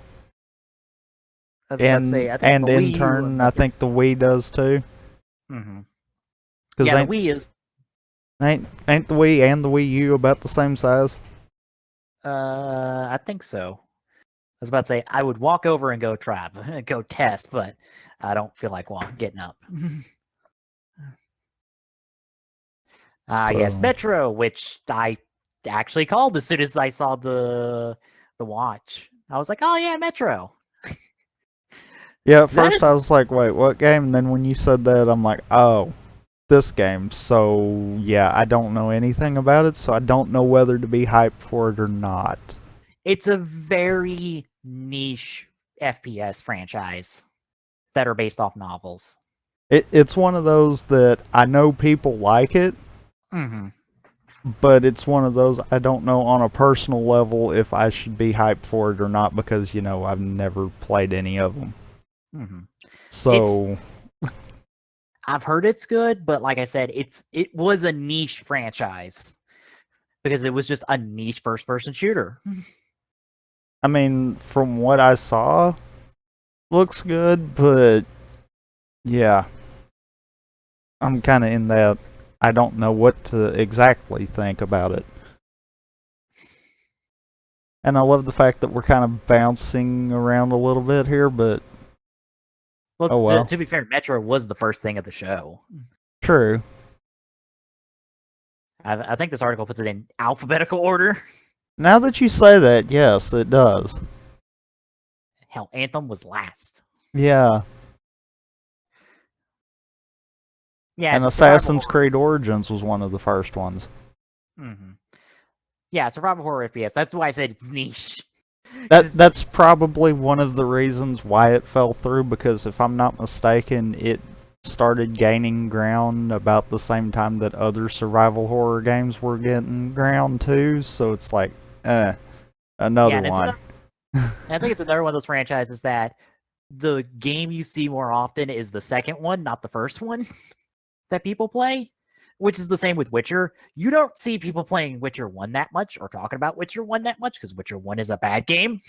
And in turn, I think the Wii does too. Mm-hmm. Yeah, the Wii is... Ain't the Wii and the Wii U about the same size? I think so. I was about to say, I would walk over and go go test, but I don't feel like getting up. Yes, Metro, which I actually called as soon as I saw the watch. I was like, oh yeah, Metro. Yeah, at first I was like, wait, what game? And then when you said that, I'm like, oh. this game. So yeah, I don't know anything about it, so I don't know whether to be hyped for it or not. It's a very niche FPS franchise that are based off novels. It's one of those that I know people like it, Mm-hmm. but it's one of those I don't know on a personal level if I should be hyped for it or not because I've never played any of them. Mm-hmm. So I've heard it's good, but like I said, it was a niche franchise because it was just a niche first-person shooter. I mean, from what I saw, looks good, but yeah, I'm kind of in that I don't know what to exactly think about it. And I love the fact that we're kind of bouncing around a little bit here, but Well, oh well. to be fair, Metro was the first thing of the show. True. I think this article puts it in alphabetical order. Now that you say that, yes, it does. Hell, Anthem was last. Yeah. Yeah, And it's a survival Assassin's horror. Creed Origins was one of the first ones. Mm-hmm. Yeah, survival horror FPS. That's why I said it's niche. That's probably one of the reasons why it fell through, because if I'm not mistaken, it started gaining ground about the same time that other survival horror games were getting ground too, so it's like, another Yeah, and one. I think it's another one of those franchises that the game you see more often is the second one, not the first one that people play, which is the same with Witcher. You don't see people playing Witcher 1 that much or talking about Witcher 1 that much because Witcher 1 is a bad game.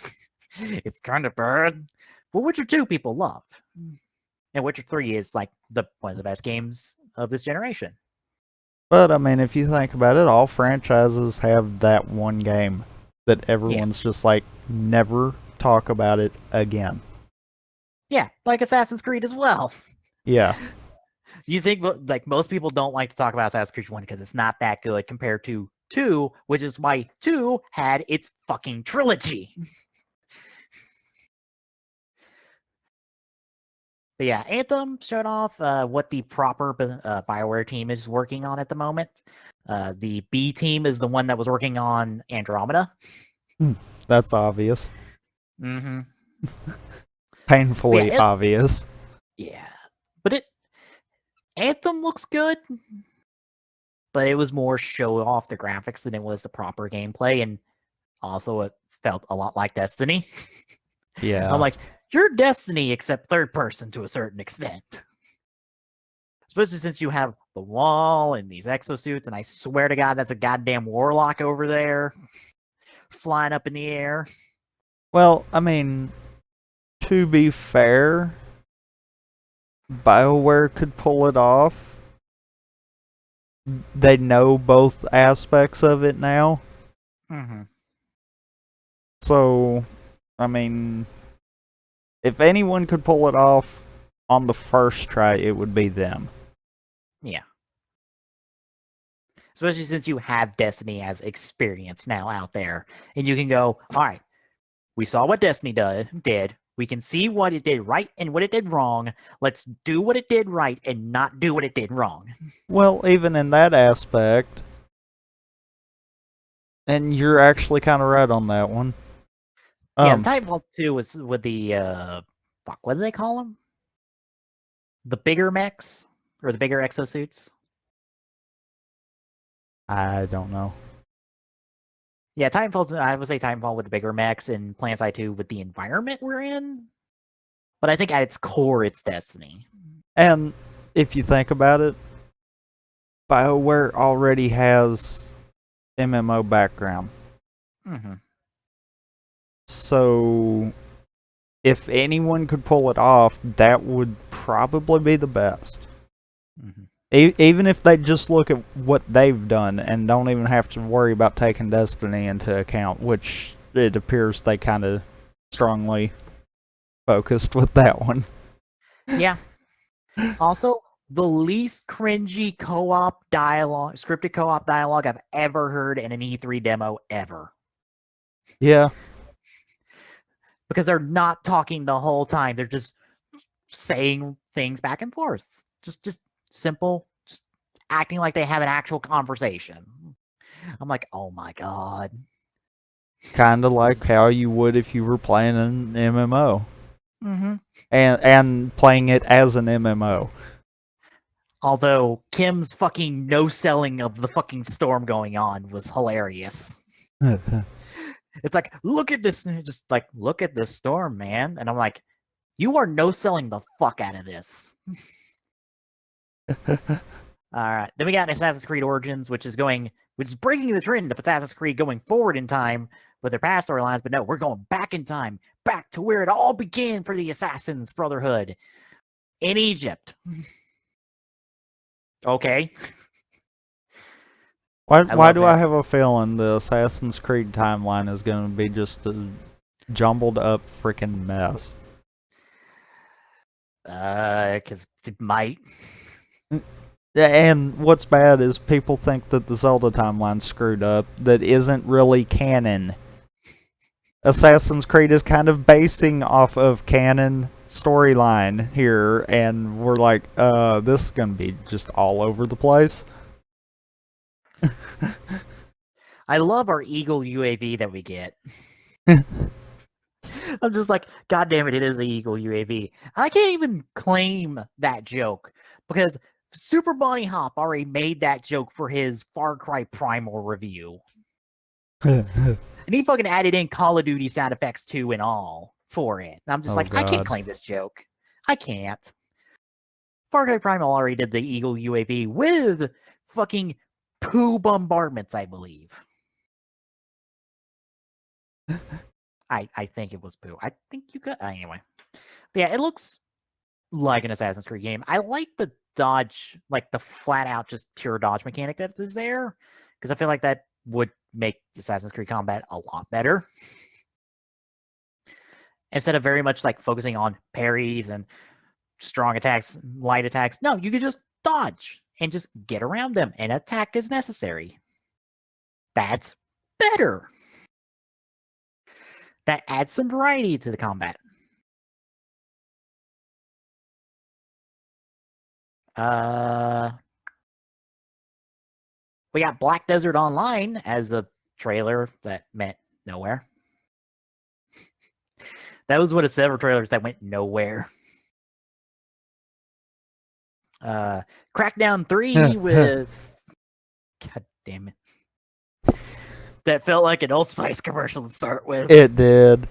It's kind of bad. But Witcher 2 people love. And Witcher 3 is like one of the best games of this generation. But I mean, if you think about it, all franchises have that one game that everyone's just like, never talk about it again. Yeah, like Assassin's Creed as well. Yeah. You think like most people don't like to talk about Assassin's Creed 1 because it's not that good compared to 2, which is why 2 had its fucking trilogy. But yeah, Anthem showed off what the proper BioWare team is working on at the moment. The B team is the one that was working on Andromeda. That's obvious. Mm-hmm. Painfully obvious. Yeah. But Anthem looks good, but it was more show off the graphics than it was the proper gameplay, and also it felt a lot like Destiny. Yeah. I'm like, you're Destiny except third person to a certain extent. Especially since you have the wall and these exosuits, and I swear to God, that's a goddamn warlock over there flying up in the air. Well, I mean, to be fair, BioWare could pull it off. They know both aspects of it now. Mm-hmm. So, I mean, if anyone could pull it off on the first try, it would be them. Yeah. Especially since you have Destiny as experience now out there. And you can go, all right, we saw what Destiny did. We can see what it did right and what it did wrong. Let's do what it did right and not do what it did wrong. Well, even in that aspect, and you're actually kind of right on that one. Yeah, the Titanfall 2 was with the, what do they call them? The bigger mechs? Or the bigger exosuits? I don't know. Yeah, Titanfall, I would say Titanfall with the bigger mechs and PlanetSide 2 with the environment we're in. But I think at its core, it's Destiny. And if you think about it, BioWare already has MMO background. Mm-hmm. So, if anyone could pull it off, that would probably be the best. Mm-hmm. Even if they just look at what they've done and don't even have to worry about taking Destiny into account, which it appears they kind of strongly focused with that one. Yeah. Also, the least cringy co-op dialogue, scripted co-op dialogue I've ever heard in an E3 demo ever. Yeah. Because they're not talking the whole time. They're just saying things back and forth. Just simple, just acting like they have an actual conversation. I'm like, oh my god. Kind of like how you would if you were playing an MMO. Mm-hmm. And playing it as an MMO. Although Kim's fucking no-selling of the fucking storm going on was hilarious. It's like, look at this, just like, look at this storm, man. And I'm like, you are no-selling the fuck out of this. All right. Then we got Assassin's Creed Origins, which is breaking the trend of Assassin's Creed going forward in time with their past storylines. But no, we're going back in time, back to where it all began for the Assassins Brotherhood in Egypt. Okay. Why do I have a feeling the Assassin's Creed timeline is going to be just a jumbled up freaking mess? Because it might. And what's bad is people think that the Zelda timeline's screwed up, that isn't really canon. Assassin's Creed is kind of basing off of canon storyline here, and we're like, this is gonna be just all over the place. I love our Eagle UAV that we get. I'm just like, God damn it, it is the Eagle UAV. I can't even claim that joke because Super Bonnie Hop already made that joke for his Far Cry Primal review. And he fucking added in Call of Duty sound effects too and all for it. And I'm just like, God. I can't claim this joke. I can't. Far Cry Primal already did the Eagle UAV with fucking poo bombardments, I believe. I think it was poo. I think you could. Anyway. But yeah, it looks like an Assassin's Creed game. I like the dodge, like the flat out just pure dodge mechanic that is there, because I feel like that would make Assassin's Creed combat a lot better. Instead of very much like focusing on parries and strong attacks, light attacks. No, you could just dodge and just get around them and attack as necessary. That's better. That adds some variety to the combat. We got Black Desert Online as a trailer that meant nowhere. That was one of several trailers that went nowhere. Crackdown 3 with... God damn it. That felt like an Old Spice commercial to start with. It did.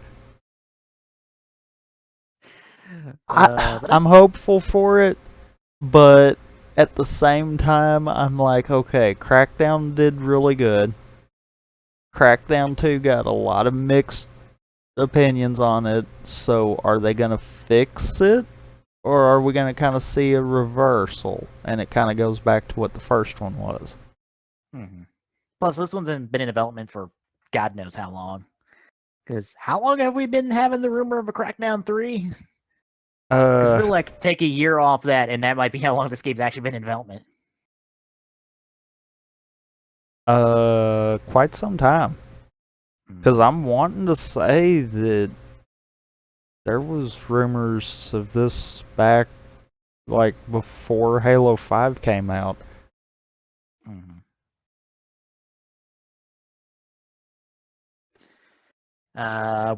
I'm hopeful for it, but at the same time, I'm like, okay, Crackdown did really good. Crackdown 2 got a lot of mixed opinions on it, so are they going to fix it? Or are we going to kind of see a reversal? And it kind of goes back to what the first one was. Mm-hmm. Plus, this one's been in development for God knows how long. Because how long have we been having the rumor of a Crackdown 3? I feel like take a year off that, and that might be how long this game's actually been in development. Quite some time. Because I'm wanting to say that there was rumors of this back, like, before Halo 5 came out. Mm-hmm.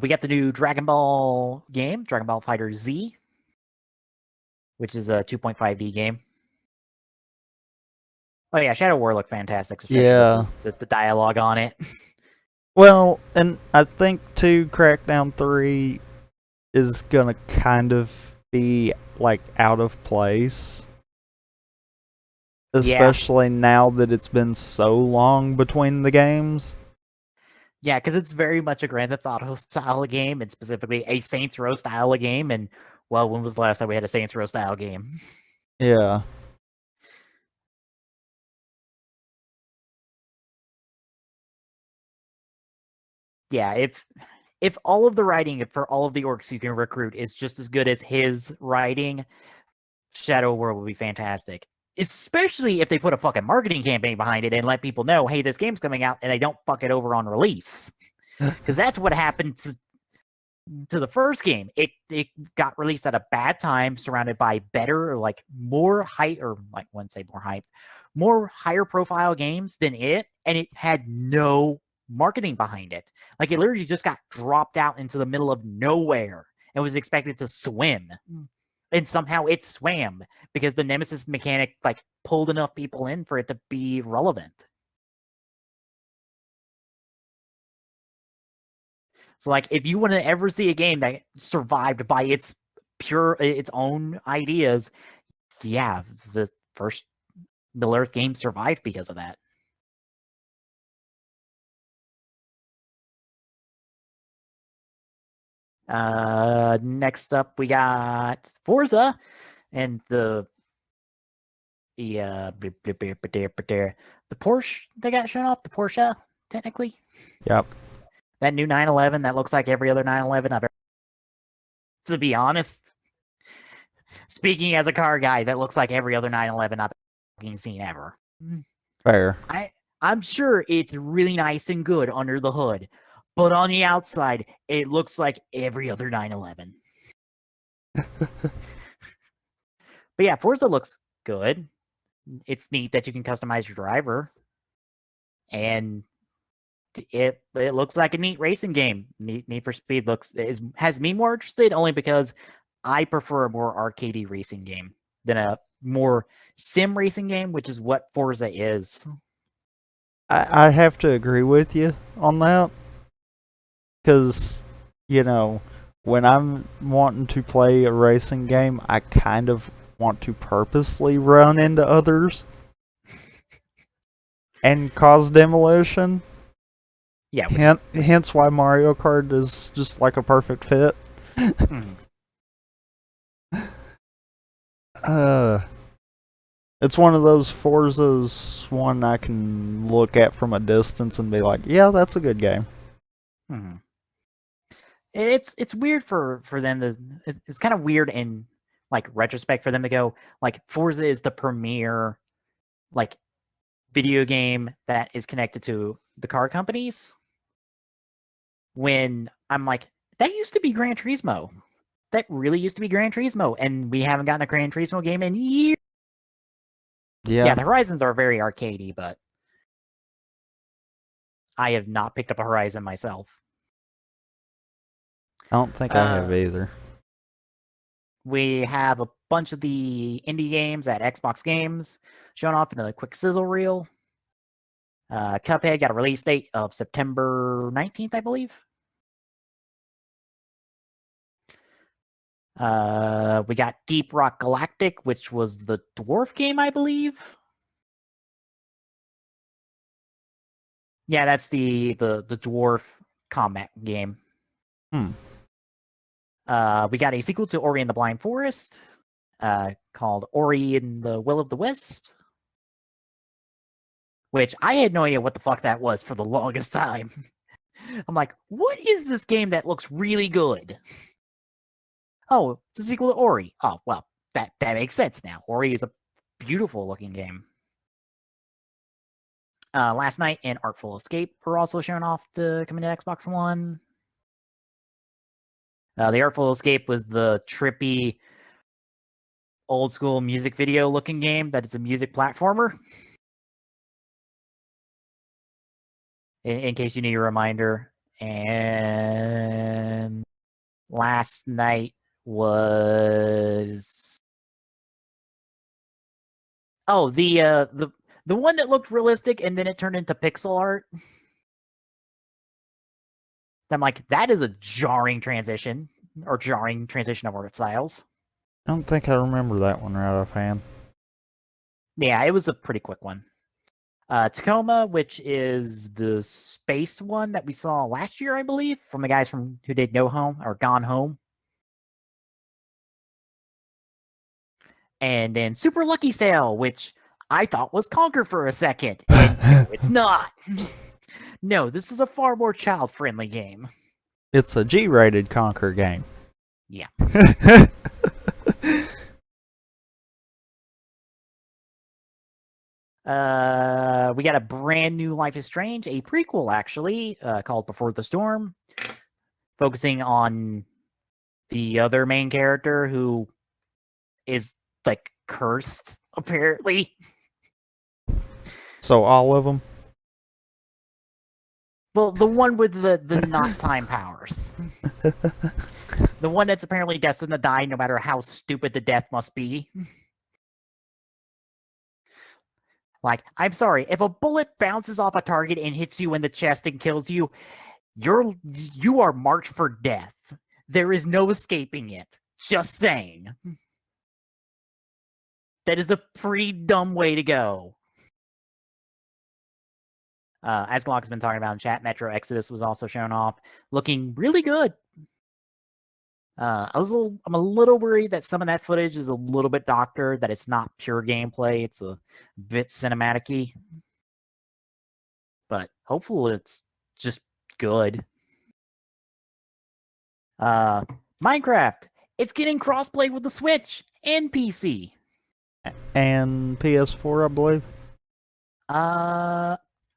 We got the new Dragon Ball game, Dragon Ball Fighter Z, which is a 2.5D game. Oh yeah, Shadow War looked fantastic, especially with the dialogue on it. Well, and I think too, Crackdown 3 is gonna kind of be like out of place. Especially now that it's been so long between the games. Yeah, because it's very much a Grand Theft Auto style game, and specifically a Saints Row style game. And well, when was the last time we had a Saints Row style game? Yeah. Yeah, if all of the writing for all of the orcs you can recruit is just as good as his writing, Shadow War will be fantastic. Especially if they put a fucking marketing campaign behind it and let people know, hey, this game's coming out, and they don't fuck it over on release. Because that's what happened to the first game. It got released at a bad time, surrounded by better, like more hype, or like I wouldn't say more hype, more higher profile games than it, and it had no marketing behind it. Like it literally just got dropped out into the middle of nowhere and was expected to swim. And somehow it swam because the Nemesis mechanic like pulled enough people in for it to be relevant. So like if you want to ever see a game that survived by its own ideas, yeah, the first Middle Earth game survived because of that. Next up we got Forza and the Porsche they got shown off, the Porsche technically. Yep. That new 911 that looks like every other 911 I've ever. To be honest, speaking as a car guy, that looks like every other 911 I've seen ever. Fair. I'm sure it's really nice and good under the hood, but on the outside, it looks like every other 911. But yeah, Forza looks good. It's neat that you can customize your driver, and it looks like a neat racing game. Need for Speed has me more interested only because I prefer a more arcadey racing game than a more sim racing game, which is what Forza is. I have to agree with you on that. Because, you know, when I'm wanting to play a racing game, I kind of want to purposely run into others and cause demolition. Yeah, Hence why Mario Kart is just like a perfect fit. Mm-hmm. It's one of those Forza's one I can look at from a distance and be like, yeah, that's a good game. Mm-hmm. It's weird for them to. It's kind of weird in like retrospect for them to go like Forza is the premier like video game that is connected to the car companies. When I'm like, that used to be Gran Turismo. That really used to be Gran Turismo, and we haven't gotten a Gran Turismo game in years. Yeah, the Horizons are very arcadey, but I have not picked up a Horizon myself. I don't think I have either. We have a bunch of the indie games at Xbox Games shown off in a quick sizzle reel. Cuphead got a release date of September 19th, I believe. We got Deep Rock Galactic, which was the dwarf game, I believe. Yeah, that's the dwarf combat game. We got a sequel to Ori and the Blind Forest, called Ori and the Will of the Wisps, which I had no idea what the fuck that was for the longest time. I'm like, what is this game that looks really good? Oh, it's a sequel to Ori. Oh, well, that makes sense now. Ori is a beautiful looking game. Last Night and Artful Escape were also shown off to come into Xbox One. The Artful Escape was the trippy, old school music video looking game that is a music platformer. In case you need a reminder. And Last Night was the one that looked realistic and then it turned into pixel art. I'm like, that is a jarring transition of art styles. I don't think I remember that one right offhand. Yeah, it was a pretty quick one. Tacoma, which is the space one that we saw last year, I believe, from the guys who did No Home or Gone Home. And then Super Lucky Sale, which I thought was Conquer for a second, and no, it's not. No, this is a far more child-friendly game. It's a G-rated Conquer game. Yeah. We got a brand new Life is Strange, a prequel actually, called Before the Storm, focusing on the other main character who is like cursed, apparently. So all of them? Well, the one with the not time powers. The one that's apparently destined to die no matter how stupid the death must be. Like, I'm sorry, if a bullet bounces off a target and hits you in the chest and kills you, you are marked for death. There is no escaping it. Just saying. That is a pretty dumb way to go. As Glock has been talking about in chat, Metro Exodus was also shown off, looking really good. I'm a little worried that some of that footage is a little bit doctored, that it's not pure gameplay. It's a bit cinematic-y. But hopefully it's just good. Minecraft. It's getting crossplay with the Switch and PC. And PS4, I believe.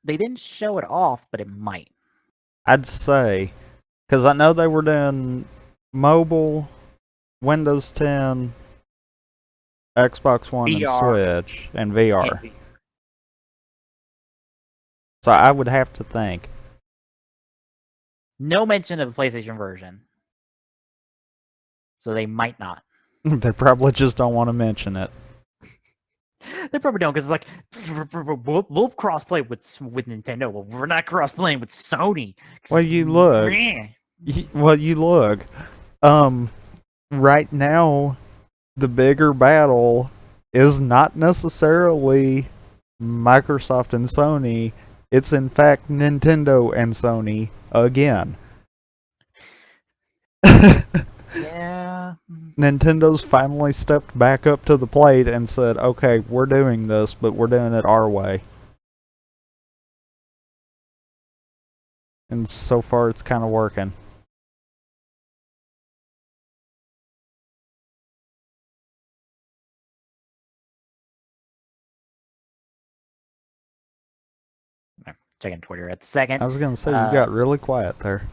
They didn't show it off, but it might. I'd say, because I know they were doing mobile, Windows 10, Xbox One, and VR. Switch, and VR. So I would have to think. No mention of the PlayStation version. So they might not. They probably just don't want to mention it. They probably don't, because it's like, we'll crossplay with Nintendo. Well, we're not crossplaying with Sony. Well, you look. Right now, the bigger battle is not necessarily Microsoft and Sony. It's in fact Nintendo and Sony again. Yeah. Nintendo's finally stepped back up to the plate and said, okay, we're doing this, but we're doing it our way. And so far it's kind of working. Checking Twitter at the second. I was going to say, you got really quiet there.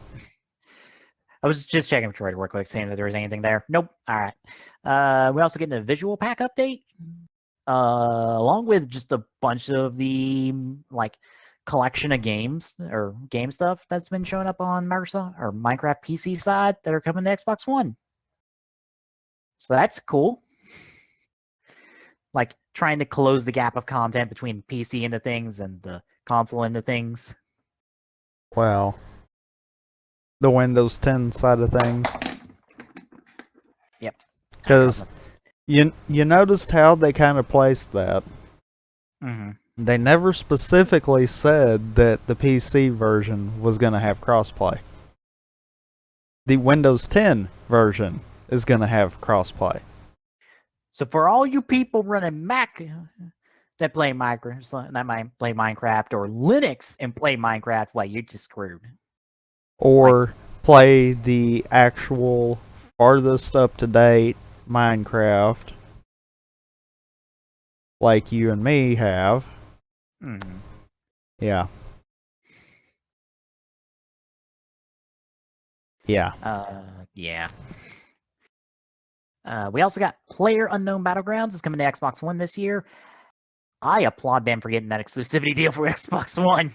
I was just checking Twitter real quick, seeing if there was anything there. Nope. All right. We also getting a visual pack update, along with just a bunch of the like collection of games or game stuff that's been showing up on Microsoft or Minecraft PC side that are coming to Xbox One. So that's cool. Like trying to close the gap of content between PC into things and the console into things. Wow. The Windows 10 side of things. Yep. Because you noticed how they kind of placed that. Mm-hmm. They never specifically said that the PC version was going to have crossplay. The Windows 10 version is going to have crossplay. So for all you people running Mac that play Minecraft, that might play Minecraft, or Linux and play Minecraft, well, you're just screwed. Or play the actual farthest up to date Minecraft, like you and me have. Mm-hmm. Yeah. Yeah. Yeah. We also got PlayerUnknown Battlegrounds is coming to Xbox One this year. I applaud them for getting that exclusivity deal for Xbox One.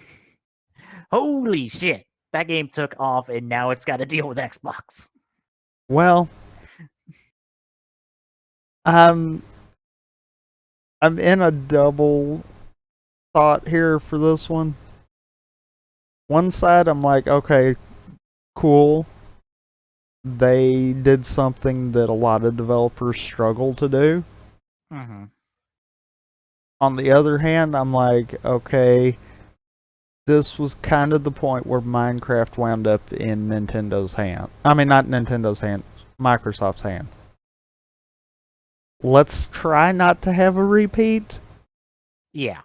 Holy shit. That game took off and now it's got a deal with Xbox. Well, I'm in a double thought here for this one. One side, I'm like, okay, cool. They did something that a lot of developers struggle to do. Mm-hmm. On the other hand, I'm like, okay, this was kind of the point where Minecraft wound up in Nintendo's hand. I mean, not Nintendo's hand, Microsoft's hand. Let's try not to have a repeat. Yeah.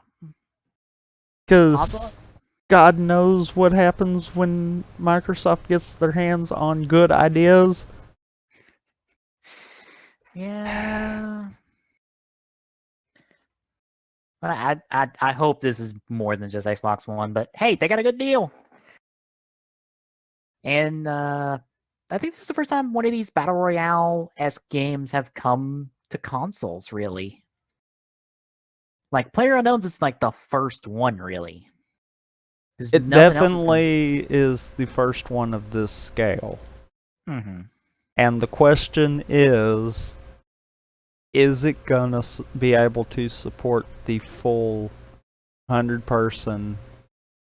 Because God knows what happens when Microsoft gets their hands on good ideas. Yeah. But I hope this is more than just Xbox One, but hey, they got a good deal. And I think this is the first time one of these Battle Royale-esque games have come to consoles, really. Like PlayerUnknown's is like the first one, really. It definitely is the first one of this scale. Mm-hmm. And the question is it gonna be able to support the full 100-person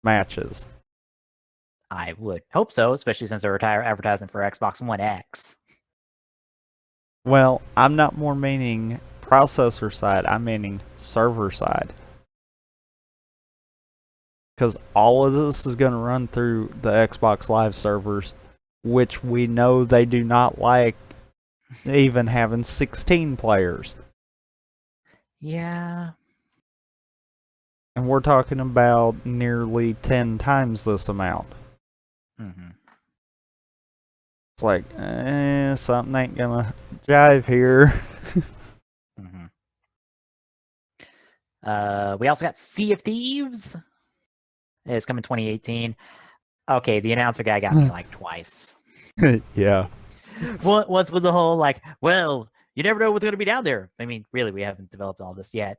matches? I would hope so, especially since they're advertising for Xbox One X. Well, I'm not more meaning processor side, I'm meaning server side. Because all of this is going to run through the Xbox Live servers, which we know they do not like even having 16 players. Yeah. And we're talking about nearly 10 times this amount. Mm-hmm. It's like, something ain't gonna jive here. Mm-hmm. We also got Sea of Thieves. It's coming 2018. Okay, the announcer guy got me like twice. Yeah. Once with the whole like, well, you never know what's going to be down there. I mean, really, we haven't developed all this yet.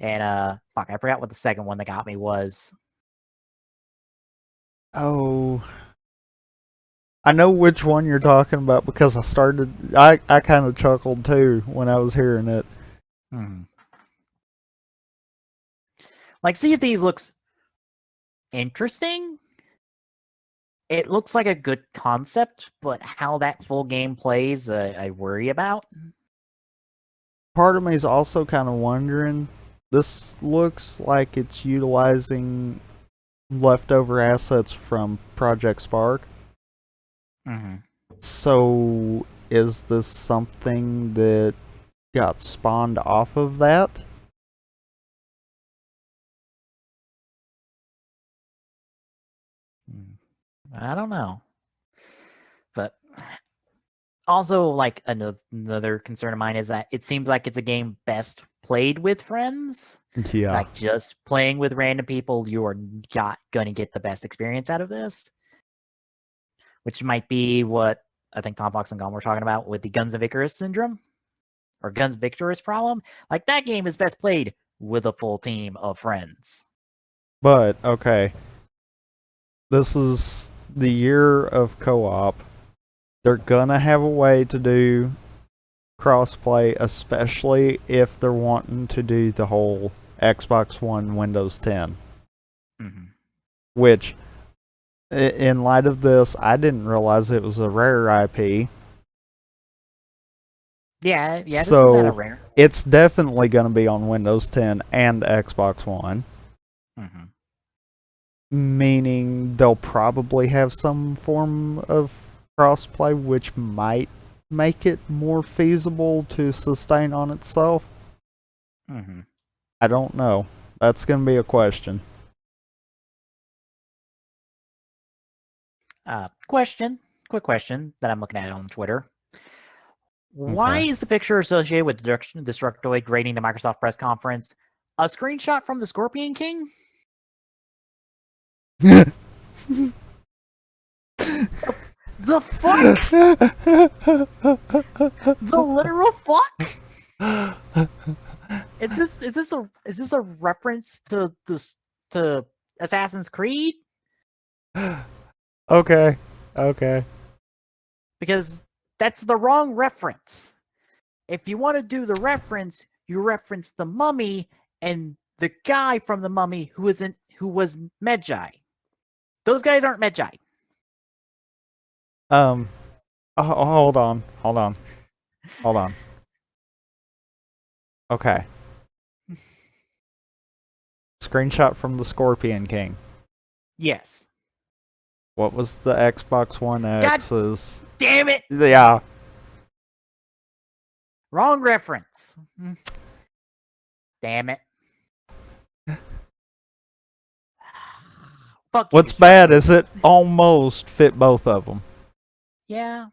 And fuck, I forgot what the second one that got me was. Oh, I know which one you're talking about because I kind of chuckled too when I was hearing it. Like, Sea of Thieves looks interesting. It looks like a good concept, but how that full game plays, I worry about. Part of me is also kind of wondering, this looks like it's utilizing leftover assets from Project Spark. Mm-hmm. So is this something that got spawned off of that? I don't know. But also, like, another concern of mine is that it seems like it's a game best played with friends. Yeah. Like, just playing with random people, you are not going to get the best experience out of this. Which might be what I think Tom Fox and Gom were talking about with the Guns of Icarus syndrome. Or Guns of Icarus problem. Like, that game is best played with a full team of friends. But, okay. This is the year of co-op. They're gonna have a way to do crossplay, especially if they're wanting to do the whole Xbox One Windows 10. Mm-hmm. Which, in light of this, I didn't realize it was a Rare IP. Yeah, this is So at a Rare. it's definitely going to be on Windows 10 and Xbox One. Mm-hmm. Meaning they'll probably have some form of crossplay, which might make it more feasible to sustain on itself. Mm-hmm. I don't know. That's going to be a question. Quick question that I'm looking at on Twitter. Why Okay. is the picture associated with Destructoid grading the Microsoft press conference a screenshot from the Scorpion King? The fuck? The literal fuck? Is this a reference to this to Assassin's Creed? Okay. Because that's the wrong reference. If you want to do the reference, you reference the Mummy and the guy from the Mummy who was Medjai. Those guys aren't Medjai. Hold on. Okay. Screenshot from the Scorpion King. Yes. What was the Xbox One X's? Damn it! Yeah. Wrong reference. Damn it. Fuck What's you, bad is it almost fit both of them. Yeah.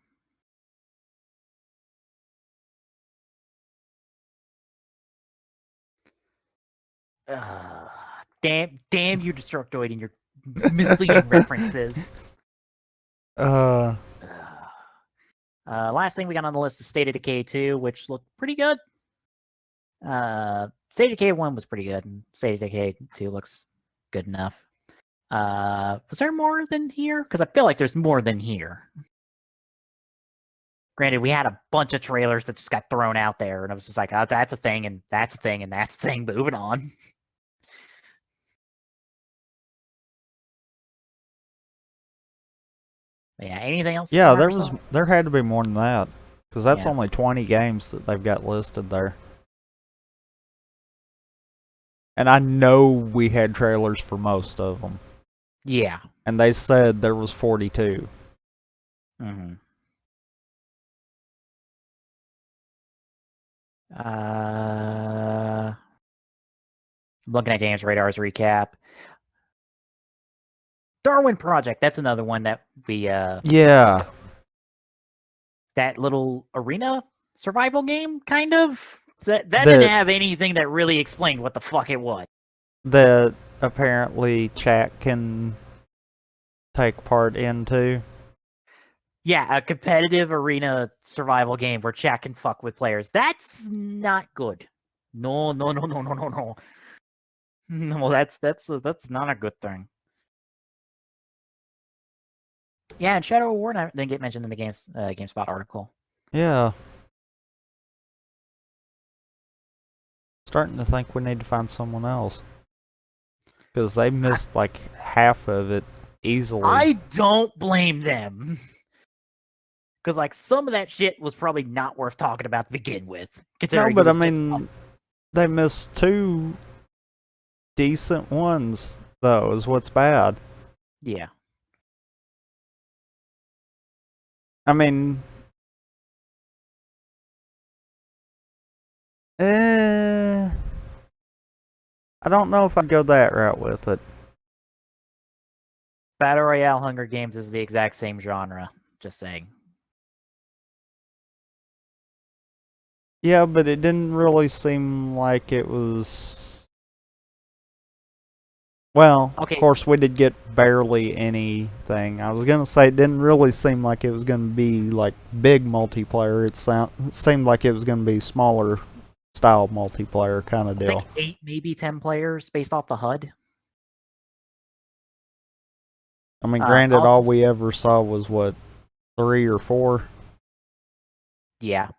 Damn you, Destructoid, and your misleading references. Last thing we got on the list is State of Decay 2, which looked pretty good. State of Decay 1 was pretty good, and State of Decay 2 looks good enough. Was there more than here? Because I feel like there's more than here. Granted, we had a bunch of trailers that just got thrown out there, and I was just like, oh, that's a thing, and that's a thing, and that's a thing. Moving on. Yeah, anything else? Yeah, Microsoft? there had to be more than that, because that's Yeah. only 20 games that they've got listed there. And I know we had trailers for most of them. Yeah. And they said there was 42. Mm-hmm. Looking at Games Radar's recap. Darwin Project, that's another one that we Yeah. that little arena survival game, kind of. That didn't That have anything that really explained what the fuck it was. that apparently chat can take part into. Yeah, a competitive arena survival game where chat can fuck with players. That's not good. No. No, that's not a good thing. Yeah, and Shadow of War didn't get mentioned in the GameSpot article. Yeah. Starting to think we need to find someone else. Because they missed like half of it easily. I don't blame them. Because like some of that shit was probably not worth talking about to begin with. No, but I mean, they missed 2 decent ones, though, is what's bad. Yeah. I mean, I don't know if I'd go that route with it. Battle Royale Hunger Games is the exact same genre. Just saying. Yeah, but it didn't really seem like it was. Well, Okay. Of course, we did get barely anything. I was gonna say it didn't really seem like it was gonna be like big multiplayer. It seemed like it was gonna be smaller style multiplayer kind of I deal. think 8, maybe 10 players based off the HUD. I mean, granted, Also, all we ever saw was what, 3 or 4. yeah.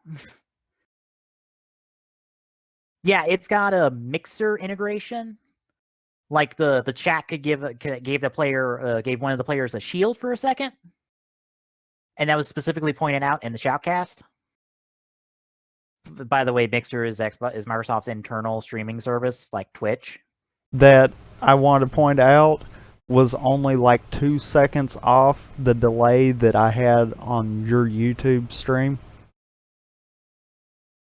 Yeah, it's got a mixer integration. Like the chat gave one of the players a shield for a second, and that was specifically pointed out in the shoutcast. By the way, Mixer is Microsoft's internal streaming service, like Twitch. That I want to point out was only like 2 seconds off the delay that I had on your YouTube stream.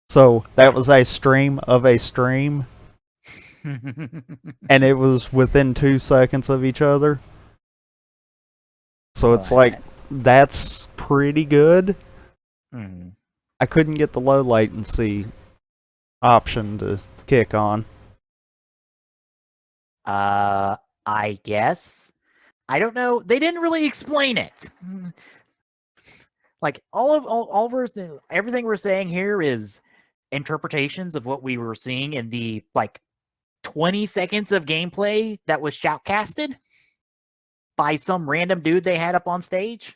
So that was a stream of a stream, and it was within 2 seconds of each other. So it's like, that's pretty good. Mm-hmm. I couldn't get the low latency option to kick on. I guess. I don't know. They didn't really explain it. Like everything we're saying here is interpretations of what we were seeing in the like 20 seconds of gameplay that was shoutcasted by some random dude they had up on stage.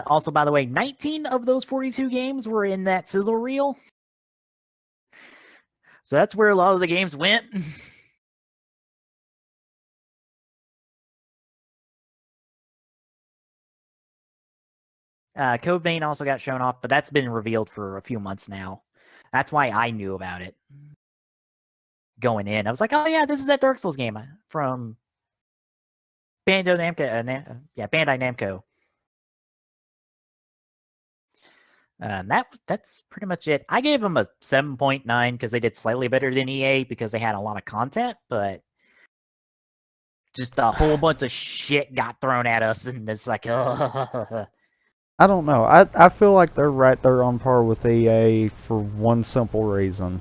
Also, by the way, 19 of those 42 games were in that sizzle reel. So that's where a lot of the games went. Code Vein also got shown off, but that's been revealed for a few months now. That's why I knew about it going in. I was like, oh yeah, this is that Dark Souls game from Bandai Namco. And that's pretty much it. I gave them a 7.9 because they did slightly better than EA because they had a lot of content, but just a whole bunch of shit got thrown at us, and it's like, I don't know. I feel like they're right there on par with EA for one simple reason.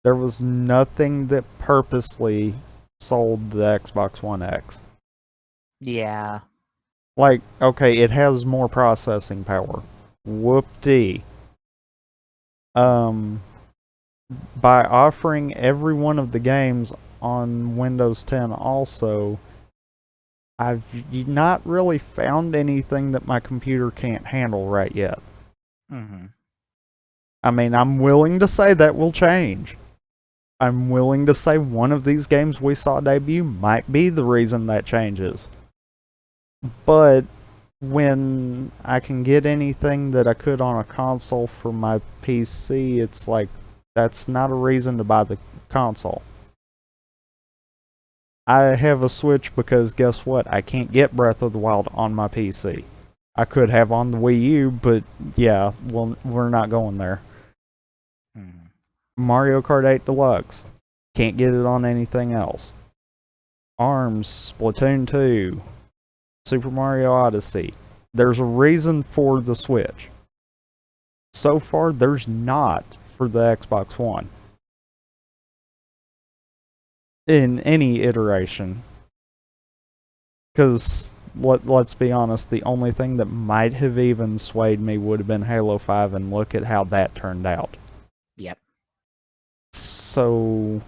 There was nothing that purposely sold the Xbox One X. yeah. Like, okay, it has more processing power. Whoop-dee. Um, by offering every one of the games on Windows 10 also, I've not really found anything that my computer can't handle right yet. Mm-hmm. I mean, I'm willing to say that will change. I'm willing to say one of these games we saw debut might be the reason that changes. But when I can get anything that I could on a console for my PC, it's like that's not a reason to buy the console. I have a Switch because guess what? I can't get Breath of the Wild on my PC. I could have on the Wii U, but yeah, well, we're not going there. Mm-hmm. Mario Kart 8 Deluxe. Can't get it on anything else. ARMS, Splatoon 2, Super Mario Odyssey. There's a reason for the Switch. So far, there's not for the Xbox One in any iteration. Because let's be honest, the only thing that might have even swayed me would have been Halo 5, and look at how that turned out. Yep. So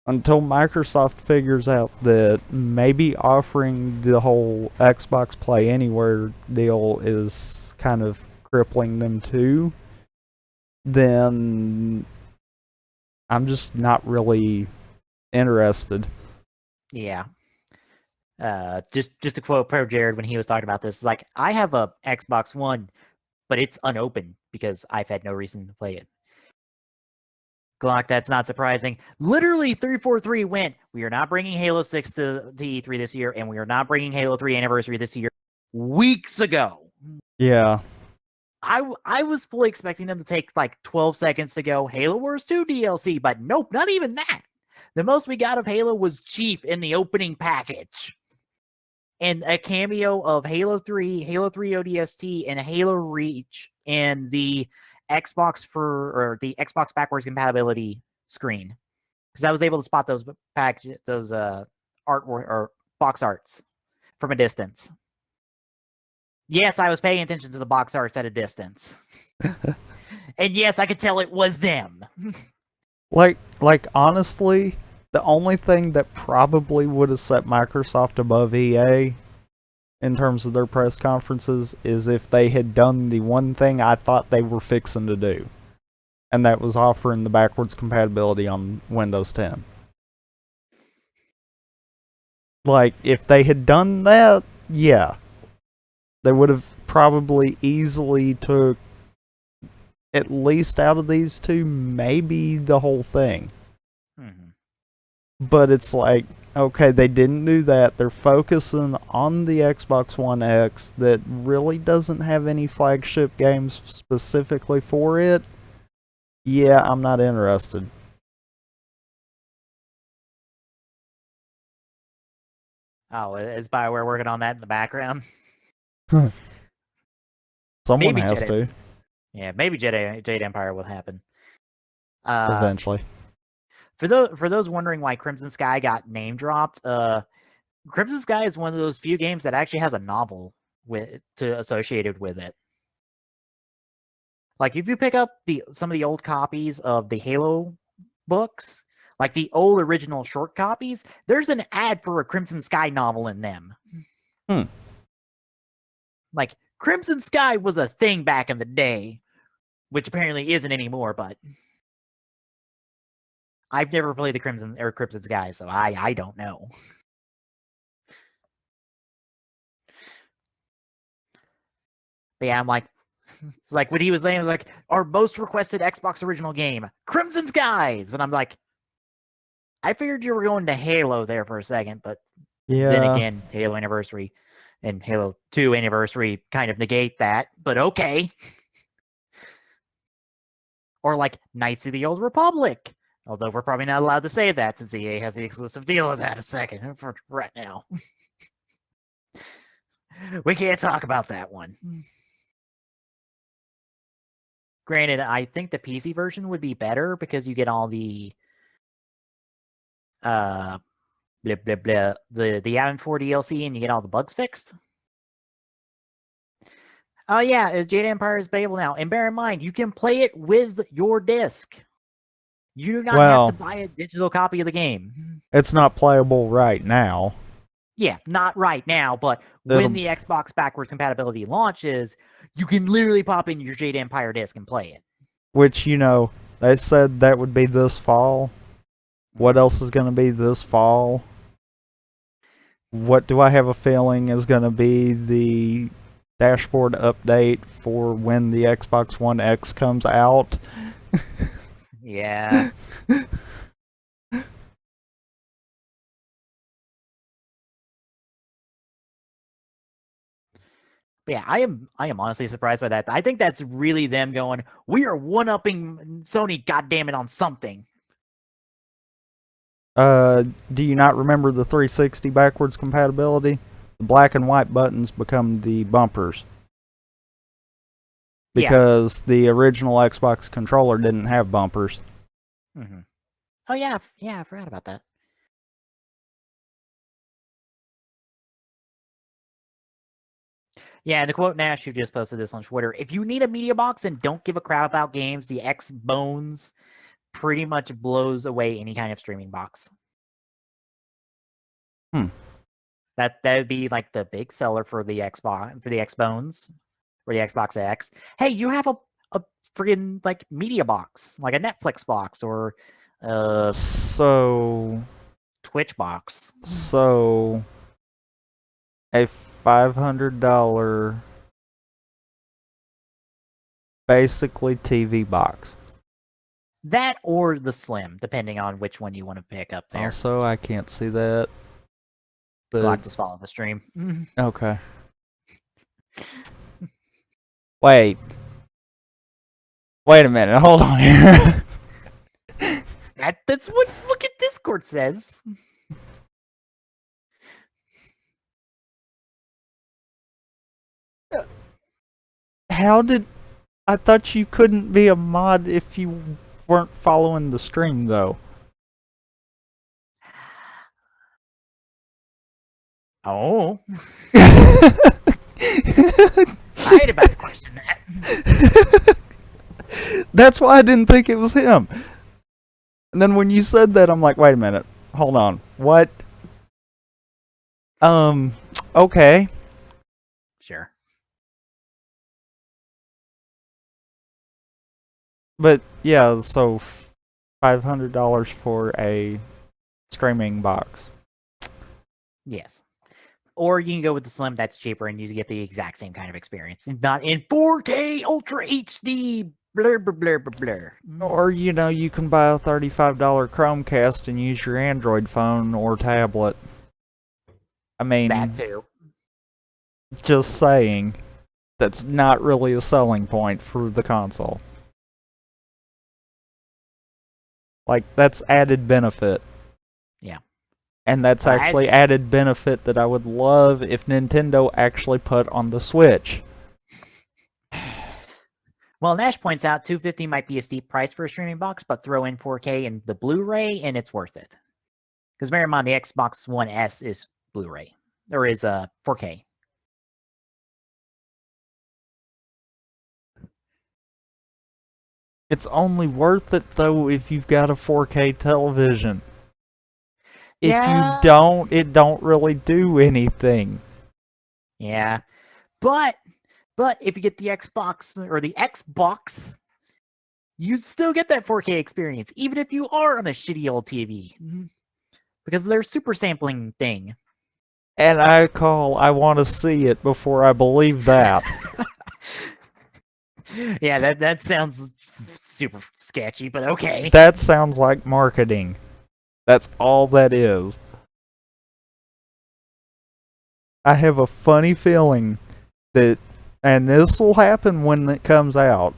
until Microsoft figures out that maybe offering the whole Xbox Play Anywhere deal is kind of crippling them too, then I'm just not really interested. Yeah. Just to quote Pro Jared when he was talking about this, it's like, I have a Xbox One, but it's unopened because I've had no reason to play it. Glock, that's not surprising. Literally, 343 went, we are not bringing Halo 6 to E3 this year, and we are not bringing Halo 3 Anniversary this year, weeks ago. Yeah. I was fully expecting them to take like 12 seconds to go, Halo Wars 2 DLC, but nope, not even that. The most we got of Halo was Chief in the opening package. And a cameo of Halo 3, Halo 3 ODST, and Halo Reach in the Xbox backwards compatibility screen. Because I was able to spot those packages, those art or box arts from a distance. Yes, I was paying attention to the box arts at a distance. And yes, I could tell it was them. like honestly, the only thing that probably would have set Microsoft above EA in terms of their press conferences is if they had done the one thing I thought they were fixing to do, and that was offering the backwards compatibility on Windows 10. Like, if they had done that, yeah, they would have probably easily took at least out of these two, maybe the whole thing. Mm-hmm. But it's like, okay, they didn't do that. They're focusing on the Xbox One X that really doesn't have any flagship games specifically for it. Yeah, I'm not interested. Oh, is BioWare working on that in the background? Someone Maybe has Jedi. to, Yeah, maybe Jade Empire will happen. eventually. For those wondering why Crimson Sky got name dropped, Crimson Sky is one of those few games that actually has a novel associated with it. Like, if you pick up some of the old copies of the Halo books, like the old original short copies, there's an ad for a Crimson Sky novel in them. Hmm. Like, Crimson Sky was a thing back in the day, which apparently isn't anymore, but I've never played the Crimson Sky, so I don't know. But yeah, I'm like, it's like what he was saying was like, our most requested Xbox original game, Crimson Skies. And I'm like, I figured you were going to Halo there for a second, but then Yeah. again, Halo Anniversary and Halo 2 Anniversary kind of negate that, but okay. Or like Knights of the Old Republic. Although we're probably not allowed to say that since EA has the exclusive deal with that a second for right now. We can't talk about that one. Granted, I think the PC version would be better because you get all the blah blah blah the Iron 4 DLC and you get all the bugs fixed. Oh yeah, Jade Empire is playable now. And bear in mind, you can play it with your disc. You do not have to Well, buy a digital copy of the game. it's not playable right now. Yeah, not right now, but when It'll, the Xbox backwards compatibility launches, you can literally pop in your Jade Empire disc and play it. which, they said that would be this fall. What else is going to be this fall? What do I have a feeling is going to be the dashboard update for when the Xbox One X comes out? Yeah. But yeah, I am honestly surprised by that. I think that's really them going, we are one-upping Sony, goddammit, on something. Do you not remember the 360 backwards compatibility? The black and white buttons become the bumpers. Yeah. Because the original Xbox controller didn't have bumpers. Mm-hmm. Oh yeah, I forgot about that. Yeah, and to quote Nash, who just posted this on Twitter, if you need a media box and don't give a crap about games, the X Bones pretty much blows away any kind of streaming box. That would be like the big seller for the Xbox, for the X Bones, or the Xbox X. Hey, you have a friggin' like media box, like a Netflix box or a So Twitch box. A $500 basically TV box. That or the Slim, depending on which one you want to pick up there. Also, I can't see that. But Glock, just follow the stream. okay. Wait. Wait a minute. Hold on here. That's what fucking Discord says. How did I thought you couldn't be a mod if you weren't following the stream though? Oh. I ain't about to question that. That's why I didn't think it was him. And then when you said that, I'm like, wait a minute. Hold on. What? Okay. Sure. But yeah, so $500 for a streaming box. Yes. Or you can go with the Slim, that's cheaper, and you get the exact same kind of experience. Not in 4K Ultra HD. Blur, blur, blur, blur, blur. Or, you can buy a $35 Chromecast and use your Android phone or tablet. I mean, That too. just saying, that's not really a selling point for the console. Like, that's added benefit. Yeah. And that's Well, actually added benefit that I would love if Nintendo actually put on the Switch. Well, Nash points out $250 might be a steep price for a streaming box, but throw in 4K and the Blu-ray, and it's worth it. Because bear in mind, the Xbox One S is Blu-ray. Or is 4K. It's only worth it, though, if you've got a 4K television. If you don't, it don't really do anything. Yeah. But if you get the Xbox or the Xbox, you still get that 4K experience, even if you are on a shitty old TV. Because there's super sampling thing. And I want to see it before I believe that. Yeah, that sounds super sketchy, but okay. That sounds like marketing. That's all that is. I have a funny feeling that, and this will happen when it comes out,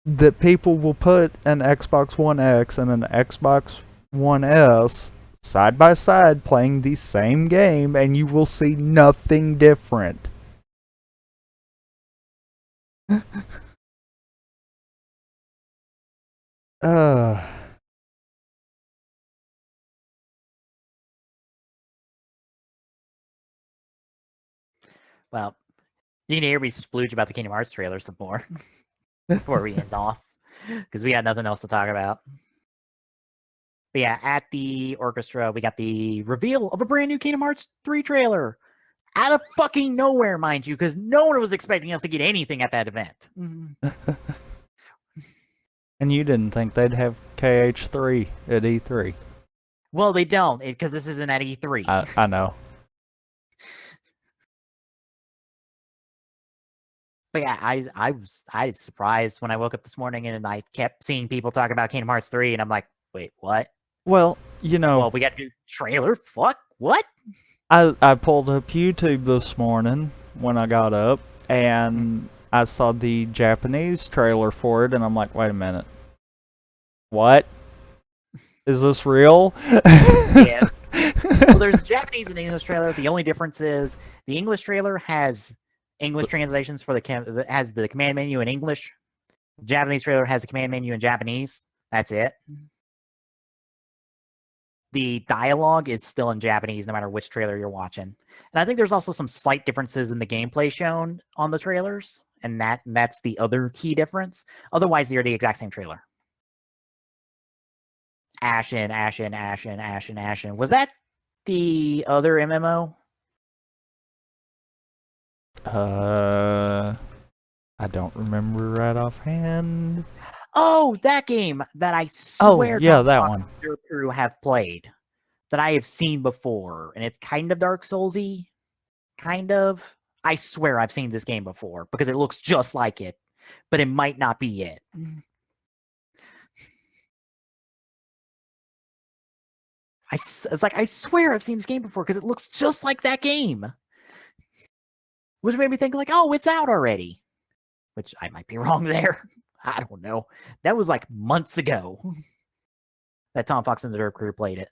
that people will put an Xbox One X and an Xbox One S side by side playing the same game, and you will see nothing different. uh, Well, You can hear me splooge about the Kingdom Hearts trailer some more before we end off, because we got nothing else to talk about. But yeah, at the orchestra, we got the reveal of a brand new Kingdom Hearts 3 trailer. Out of fucking nowhere, mind you, because no one was expecting us to get anything at that event. And you didn't think they'd have KH3 at E3. Well, they don't, because this isn't at E3. I know. But yeah, I was surprised when I woke up this morning and I kept seeing people talk about Kingdom Hearts 3, and I'm like, wait, what? Well, you know. Well, we got a new trailer? Fuck, what? I pulled up YouTube this morning when I got up, and I saw the Japanese trailer for it, and I'm like, wait a minute. What? Is this real? Yes. Well, there's a Japanese and English trailer. The only difference is the English trailer has English translations for has the command menu in English. The Japanese trailer has the command menu in Japanese. That's it. The dialogue is still in Japanese no matter which trailer you're watching. And I think there's also some slight differences in the gameplay shown on the trailers, and that's the other key difference. Otherwise, they're the exact same trailer. Ashen. Was that the other MMO? I don't remember right offhand. Oh, that game that I swear that one. Your crew have played, that I have seen before, and it's kind of Dark Soulsy, kind of. I swear I've seen this game before because it looks just like it, but it might not be it. It's like, I swear I've seen this game before because it looks just like that game. Which made me think like, oh, it's out already. Which I might be wrong there. I don't know. That was like months ago that Tom Fox and the Derp Crew played it.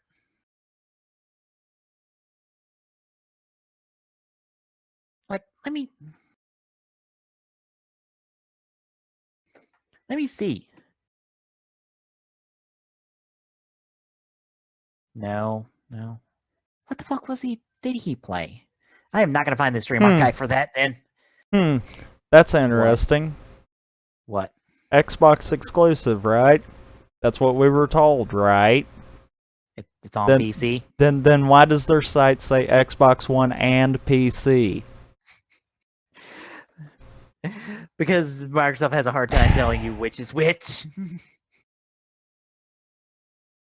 Like, let me see. No. What the fuck did he play? I am not going to find the stream archive for that then. That's interesting. What? Xbox exclusive, right? That's what we were told, right? It's on PC. Then why does their site say Xbox One and PC? Because Microsoft has a hard time telling you which is which.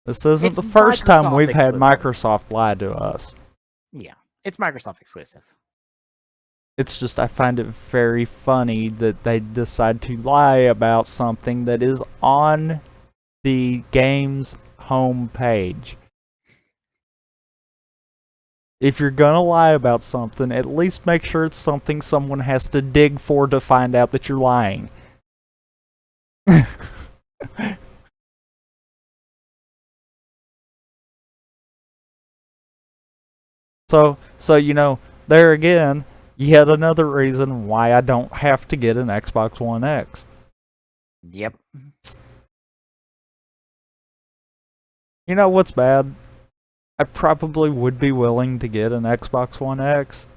This isn't the first time we've had Microsoft lie to us. Yeah, it's Microsoft exclusive. It's just I find it very funny that they decide to lie about something that is on the game's homepage. If you're gonna lie about something, at least make sure it's something someone has to dig for to find out that you're lying. So you know, there again, yet another reason why I don't have to get an Xbox One X. Yep. You know what's bad? I probably would be willing to get an Xbox One X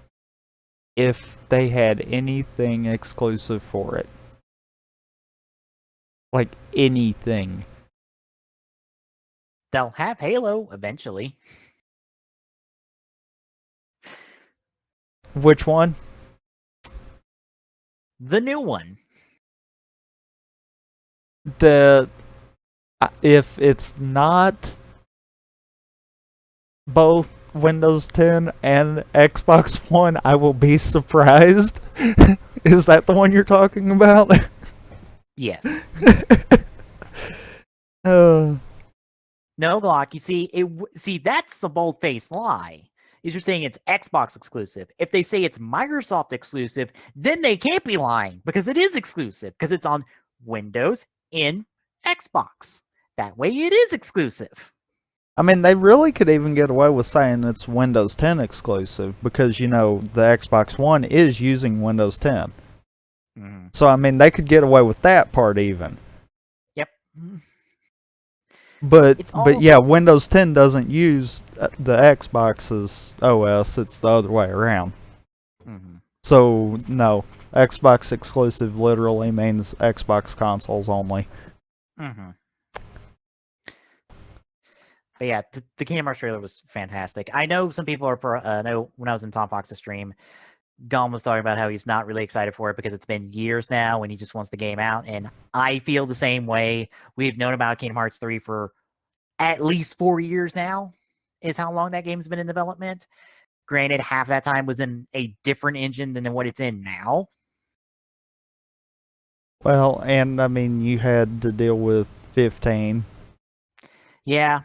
if they had anything exclusive for it. Like anything. They'll have Halo eventually. Which one? The new one. If it's not both Windows 10 and Xbox One, I will be surprised. Is that the one you're talking about? Yes. No, Glock. You see, that's the bold-faced lie. Is you're saying it's Xbox exclusive. If they say it's Microsoft exclusive, then they can't be lying because it is exclusive because it's on Windows in Xbox. That way it is exclusive. I mean, they really could even get away with saying it's Windows 10 exclusive because, you know, the Xbox One is using Windows 10. So, I mean, they could get away with that part even. Yep. But yeah, Windows 10 doesn't use the Xbox's OS. It's the other way around. So, no. Xbox exclusive literally means Xbox consoles only. Mm-hmm. But yeah, the Kingdom Hearts trailer was fantastic. I know some people are. I know when I was in Tom Fox's stream, Gon was talking about how he's not really excited for it because it's been years now and he just wants the game out. And I feel the same way. We've known about Kingdom Hearts 3 for at least 4 years now, is how long that game's been in development. Granted, half that time was in a different engine than what it's in now. Well, and I mean, you had to deal with 15. Yeah.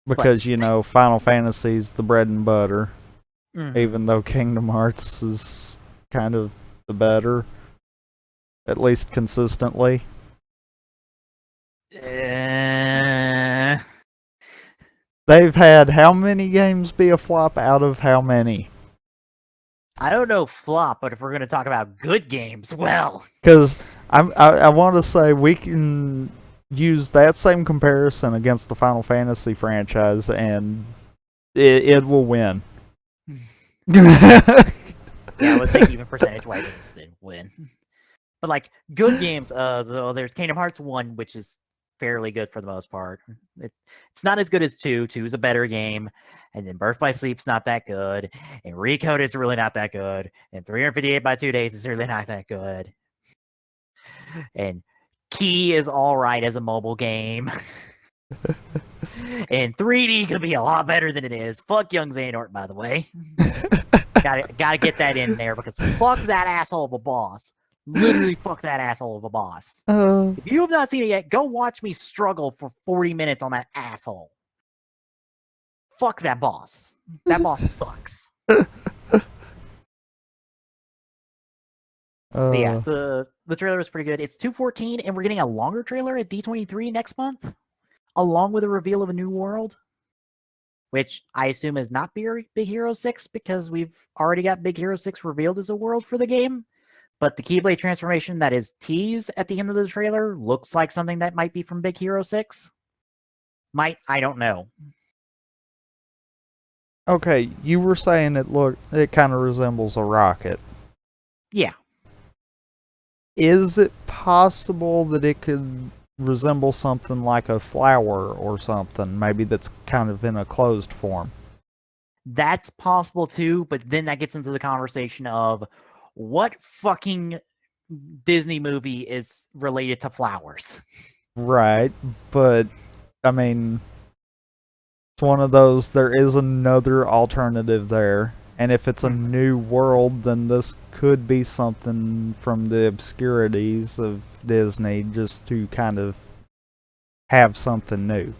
Because, you know, Final Fantasy's the bread and butter. Mm-hmm. Even though Kingdom Hearts is kind of the better. At least consistently. They've had how many games be a flop out of how many? I don't know flop, but if we're going to talk about good games, well. Because I want to say we can use that same comparison against the Final Fantasy franchise and it will win. Yeah, I would think even percentage-wise it's still win. But like good games, though, there's Kingdom Hearts 1, which is fairly good for the most part. It's not as good as 2. 2 is a better game. And then Birth by Sleep's not that good. And Recode is really not that good. And 358 by 2 Days is really not that good. And Key is alright as a mobile game. And 3D could be a lot better than it is. Fuck Young Xehanort, by the way. Gotta get that in there because fuck that asshole of a boss. Literally fuck that asshole of a boss. If you have not seen it yet, go watch me struggle for 40 minutes on that asshole. Fuck that boss. That boss sucks. But yeah, the trailer was pretty good. It's 2/14, and we're getting a longer trailer at D23 next month, along with a reveal of a new world, which I assume is not Big Hero 6 because we've already got Big Hero 6 revealed as a world for the game. But the Keyblade transformation that is teased at the end of the trailer looks like something that might be from Big Hero 6. I don't know. Okay, you were saying it kind of resembles a rocket. Yeah. Is it possible that it could resemble something like a flower or something, maybe that's kind of in a closed form? That's possible too, but then that gets into the conversation of what fucking Disney movie is related to flowers? Right, but I mean, it's one of those, there is another alternative there. And if it's a new world, then this could be something from the obscurities of Disney just to kind of have something new.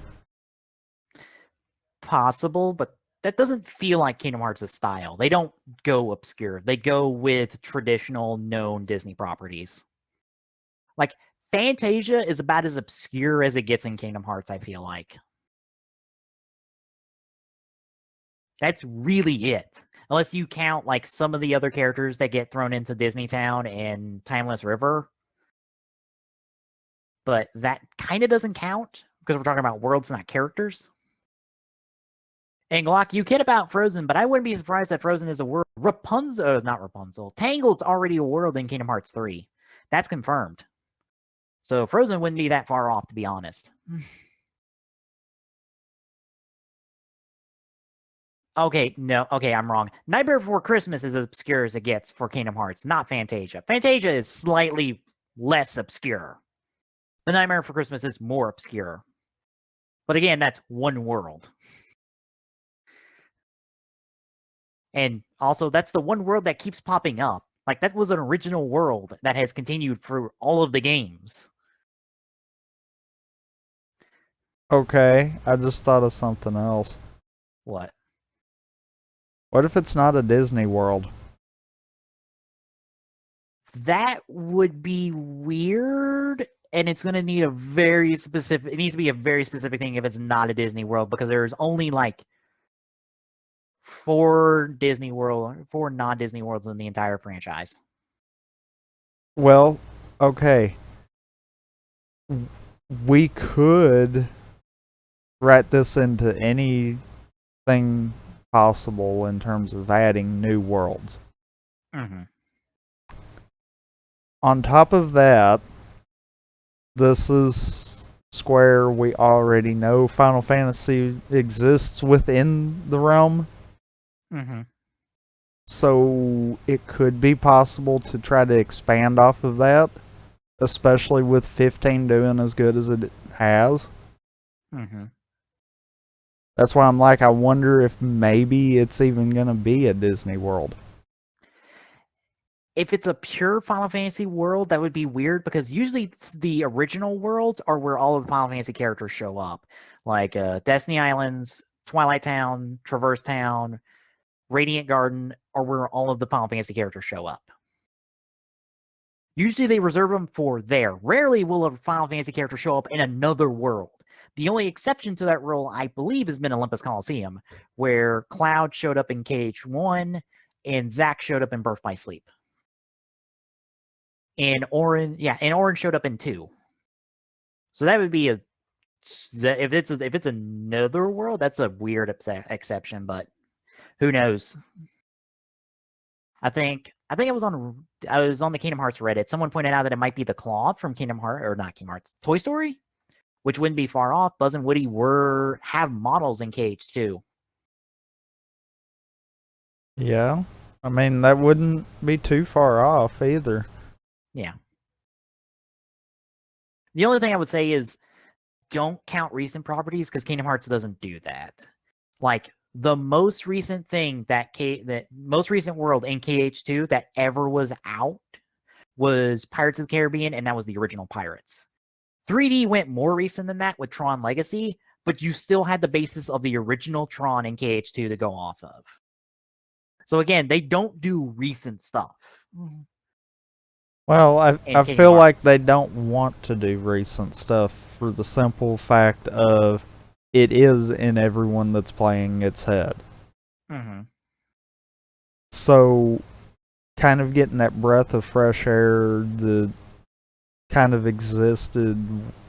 Possible, but that doesn't feel like Kingdom Hearts' style. They don't go obscure. They go with traditional known Disney properties. Like Fantasia is about as obscure as it gets in Kingdom Hearts, I feel like. That's really it. Unless you count like some of the other characters that get thrown into Disney Town and Timeless River. But that kind of doesn't count because we're talking about worlds, not characters. And Glock, you kid about Frozen, but I wouldn't be surprised that Frozen is a world. Not Rapunzel. Tangled's already a world in Kingdom Hearts 3. That's confirmed. So Frozen wouldn't be that far off, to be honest. Okay, no, okay, I'm wrong. Nightmare Before Christmas is as obscure as it gets for Kingdom Hearts, not Fantasia. Fantasia is slightly less obscure. The Nightmare Before Christmas is more obscure. But again, that's one world. And also, that's the one world that keeps popping up. Like, that was an original world that has continued through all of the games. Okay, I just thought of something else. What? What if it's not a Disney world? That would be weird, and it's going to need a very specific... It needs to be a very specific thing if it's not a Disney world, because there's only, like, 4 non-Disney worlds in the entire franchise. Well, okay. We could write this into anything possible in terms of adding new worlds. Mm-hmm. on top of that, this is Square. We already know Final Fantasy exists within the realm. Mm-hmm. So it could be possible to try to expand off of that, especially with 15 doing as good as it has. Mm-hmm. That's why I'm like, I wonder if maybe it's even going to be a Disney World. If it's a pure Final Fantasy world, that would be weird because usually the original worlds are where all of the Final Fantasy characters show up, like Destiny Islands, Twilight Town, Traverse Town, Radiant Garden are where all of the Final Fantasy characters show up. Usually they reserve them for there. Rarely will a Final Fantasy character show up in another world. The only exception to that rule, I believe, has been Olympus Coliseum, where Cloud showed up in KH1 and Zack showed up in Birth by Sleep. And Orin showed up in 2. So that would be if it's another world, that's a weird exception, but who knows? I think I was on the Kingdom Hearts Reddit. Someone pointed out that it might be the Claw from Kingdom Hearts, or not Kingdom Hearts, Toy Story, which wouldn't be far off. Buzz and Woody have models in KH2. Yeah. I mean, that wouldn't be too far off either. Yeah. The only thing I would say is don't count recent properties because Kingdom Hearts doesn't do that. Like the most recent thing that most recent world in KH2 that ever was out was Pirates of the Caribbean, and that was the original Pirates. 3D went more recent than that with Tron Legacy, but you still had the basis of the original Tron in KH2 to go off of. So again, they don't do recent stuff. Well, I In Kingdom feel like Hearts. they don't want to do recent stuff for the simple fact of it is in everyone that's playing its head. Mm-hmm. So, kind of getting that breath of fresh air that kind of existed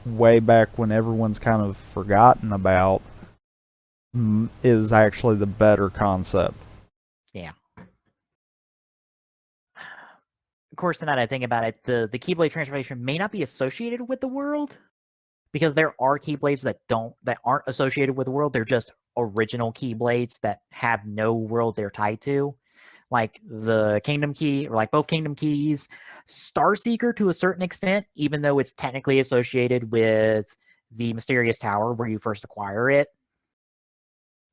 way back when everyone's kind of forgotten about is actually the better concept. Yeah. Of course, now that I think about it, the Keyblade transformation may not be associated with the world because there are Keyblades that aren't associated with the world. They're just original Keyblades that have no world they're tied to. Like the Kingdom Key, or like both Kingdom Keys, Starseeker to a certain extent, even though it's technically associated with the Mysterious Tower where you first acquire it.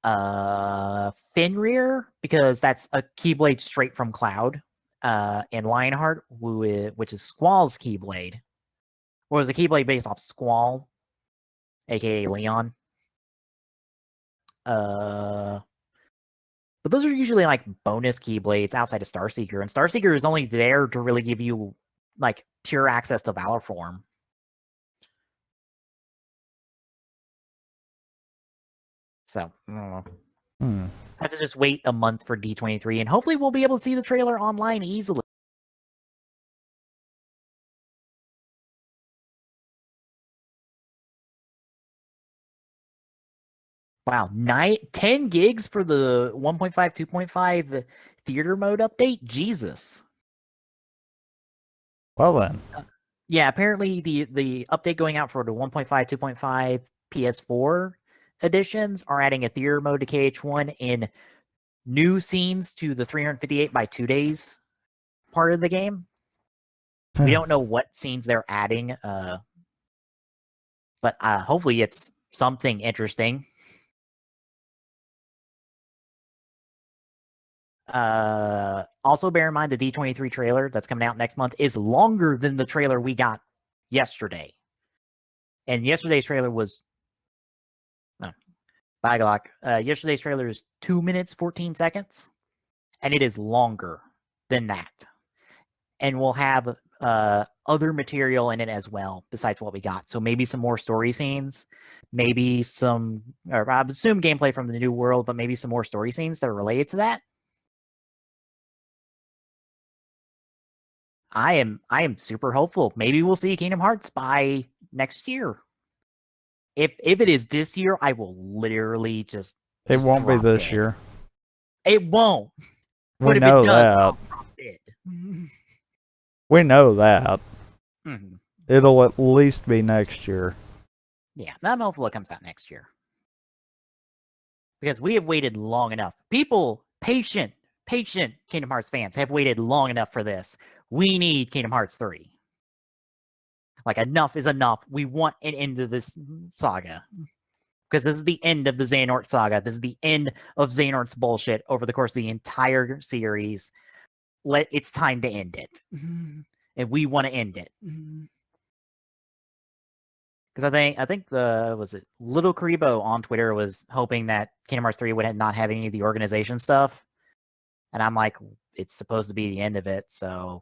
Fenrir, because that's a Keyblade straight from Cloud. And Lionheart, which is Squall's Keyblade, or is a Keyblade based off Squall, aka Leon. But those are usually like bonus Keyblades outside of Starseeker, and Starseeker is only there to really give you like pure access to Valor Form. So I don't know. I have to just wait a month for D23, and hopefully we'll be able to see the trailer online easily. Wow, 10 gigs for the 1.5, 2.5 theater mode update? Jesus. Well then. Yeah, apparently the update going out for the 1.5, 2.5 PS4 editions are adding a theater mode to KH1 in new scenes to the 358 by 2 days part of the game. We don't know what scenes they're adding, but hopefully it's something interesting. Also bear in mind the D23 trailer that's coming out next month is longer than the trailer we got yesterday. And yesterday's trailer was yesterday's trailer is 2 minutes 14 seconds, and it is longer than that. And we'll have other material in it as well besides what we got. So maybe some more story scenes, maybe or I assume gameplay from the new world, but maybe some more story scenes that are related to that. I am super hopeful. Maybe we'll see Kingdom Hearts by next year. If it is this year, I will literally just It won't be drop this dead. year. It won't. We But if know it does, that. I'll drop dead. We know that. Mm-hmm. It'll at least be next year. Yeah, not know if it comes out next year. Because we have waited long enough. People, patient Kingdom Hearts fans have waited long enough for this. We need Kingdom Hearts 3. Like, enough is enough. We want an end to this saga. Because this is the end of the Xehanort saga. This is the end of Xehanort's bullshit over the course of the entire series. It's time to end it. And we want to end it. Because I think was it Little Karibo on Twitter was hoping that Kingdom Hearts 3 would not have any of the organization stuff. And I'm like, it's supposed to be the end of it, so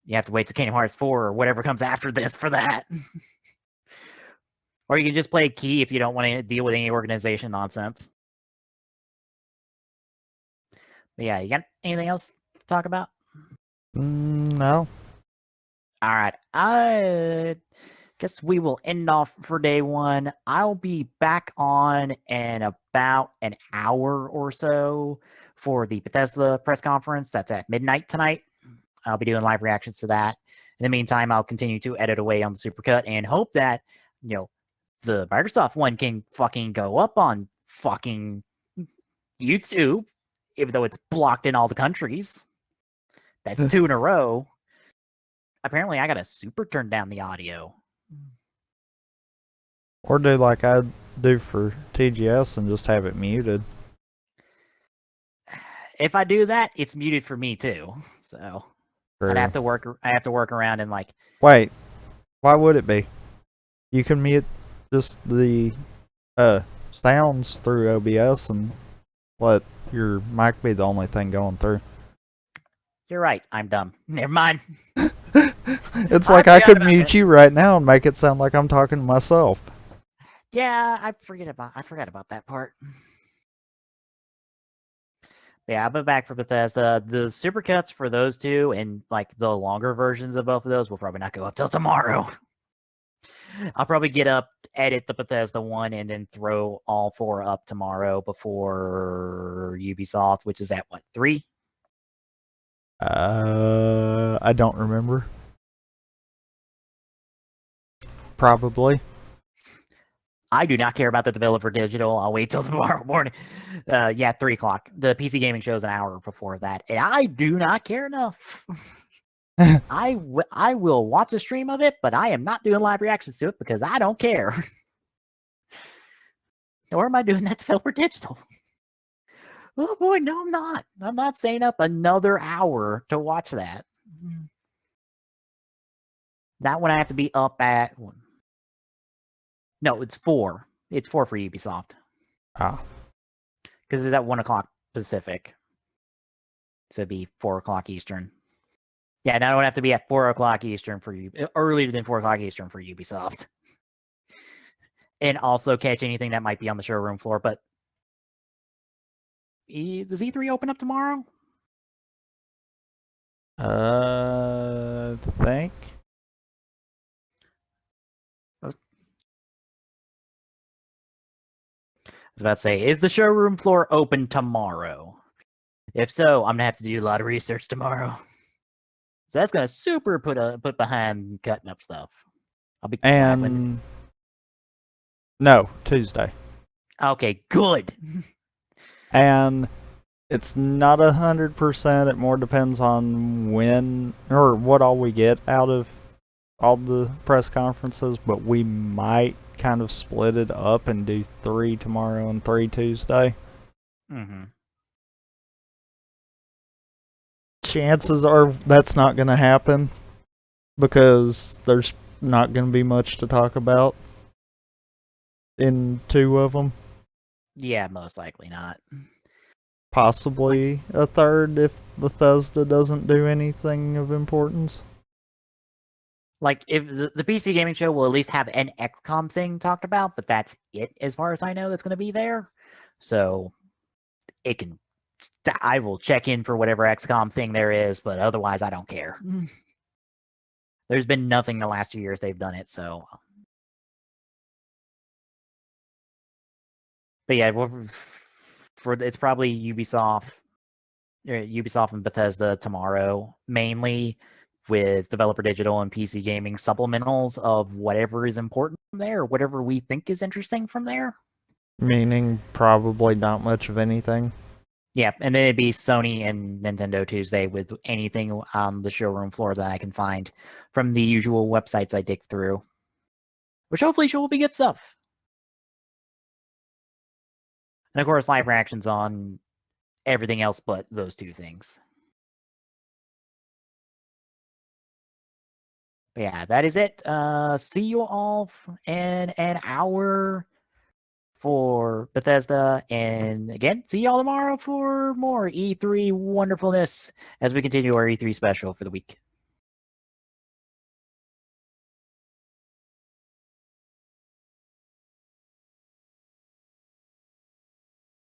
you have to wait to Kingdom Hearts 4 or whatever comes after this for that. Or you can just play Key if you don't want to deal with any organization nonsense. But yeah, you got anything else to talk about? No. All right. I guess we will end off for day one. I'll be back on in about an hour or so for the Bethesda press conference. That's at midnight tonight. I'll be doing live reactions to that. In the meantime, I'll continue to edit away on the supercut and hope that, the Microsoft one can fucking go up on fucking YouTube, even though it's blocked in all the countries. That's 2 in a row. Apparently, I gotta super turn down the audio. Or do like I do for TGS and just have it muted. If I do that, it's muted for me too. So True. I have to work around and like. Wait, why would it be? You can mute just the sounds through OBS and let your mic be the only thing going through. You're right. I'm dumb. Never mind. It's like I could mute you right now and make it sound like I'm talking to myself. Yeah, I forgot about that part. Yeah, I'll be back for Bethesda. The supercuts for those two and like the longer versions of both of those will probably not go up till tomorrow. I'll probably get up, edit the Bethesda one, and then throw all 4 up tomorrow before Ubisoft, which is at what, 3? I don't remember. Probably. I do not care about the developer digital. I'll wait till tomorrow morning. 3 o'clock. The PC gaming show is an hour before that. And I do not care enough. I will watch a stream of it, but I am not doing live reactions to it because I don't care. Or am I doing that developer digital? Oh boy, no, I'm not. I'm not staying up another hour to watch that. Not when I have to be up at. No, it's 4. It's 4 for Ubisoft. Ah. Because it's at 1 o'clock Pacific. So it'd be 4 o'clock Eastern. Yeah, now I don't have to be at 4 o'clock Eastern for you, earlier than 4 o'clock Eastern for Ubisoft. And also catch anything that might be on the showroom floor. But does E3 open up tomorrow? I think. I was about to say, is the showroom floor open tomorrow? If so, I'm gonna have to do a lot of research tomorrow. So that's gonna super put behind cutting up stuff. I'll be glad when. No, Tuesday. Okay, good. And it's not 100%. It more depends on when or what all we get out of all the press conferences, but we might kind of split it up and do 3 tomorrow and 3 Tuesday. Mm-hmm. Chances are that's not going to happen because there's not going to be much to talk about in 2 of them. Yeah, most likely not. Possibly a third if Bethesda doesn't do anything of importance. Like, if the PC gaming show will at least have an XCOM thing talked about, but that's it as far as I know that's going to be there. So it can. I will check in for whatever XCOM thing there is, but otherwise I don't care. There's been nothing the last 2 years they've done it, so. But yeah, it's probably Ubisoft and Bethesda tomorrow mainly. with Developer Digital and PC Gaming supplementals of whatever is important from there, or whatever we think is interesting from there. Meaning probably not much of anything. Yeah, and then it'd be Sony and Nintendo Tuesday with anything on the showroom floor that I can find from the usual websites I dig through, which hopefully will be good stuff. And of course, live reactions on everything else but those two things. But yeah, that is it. See you all in an hour for Bethesda. And again, see y'all tomorrow for more E3 wonderfulness as we continue our E3 special for the week.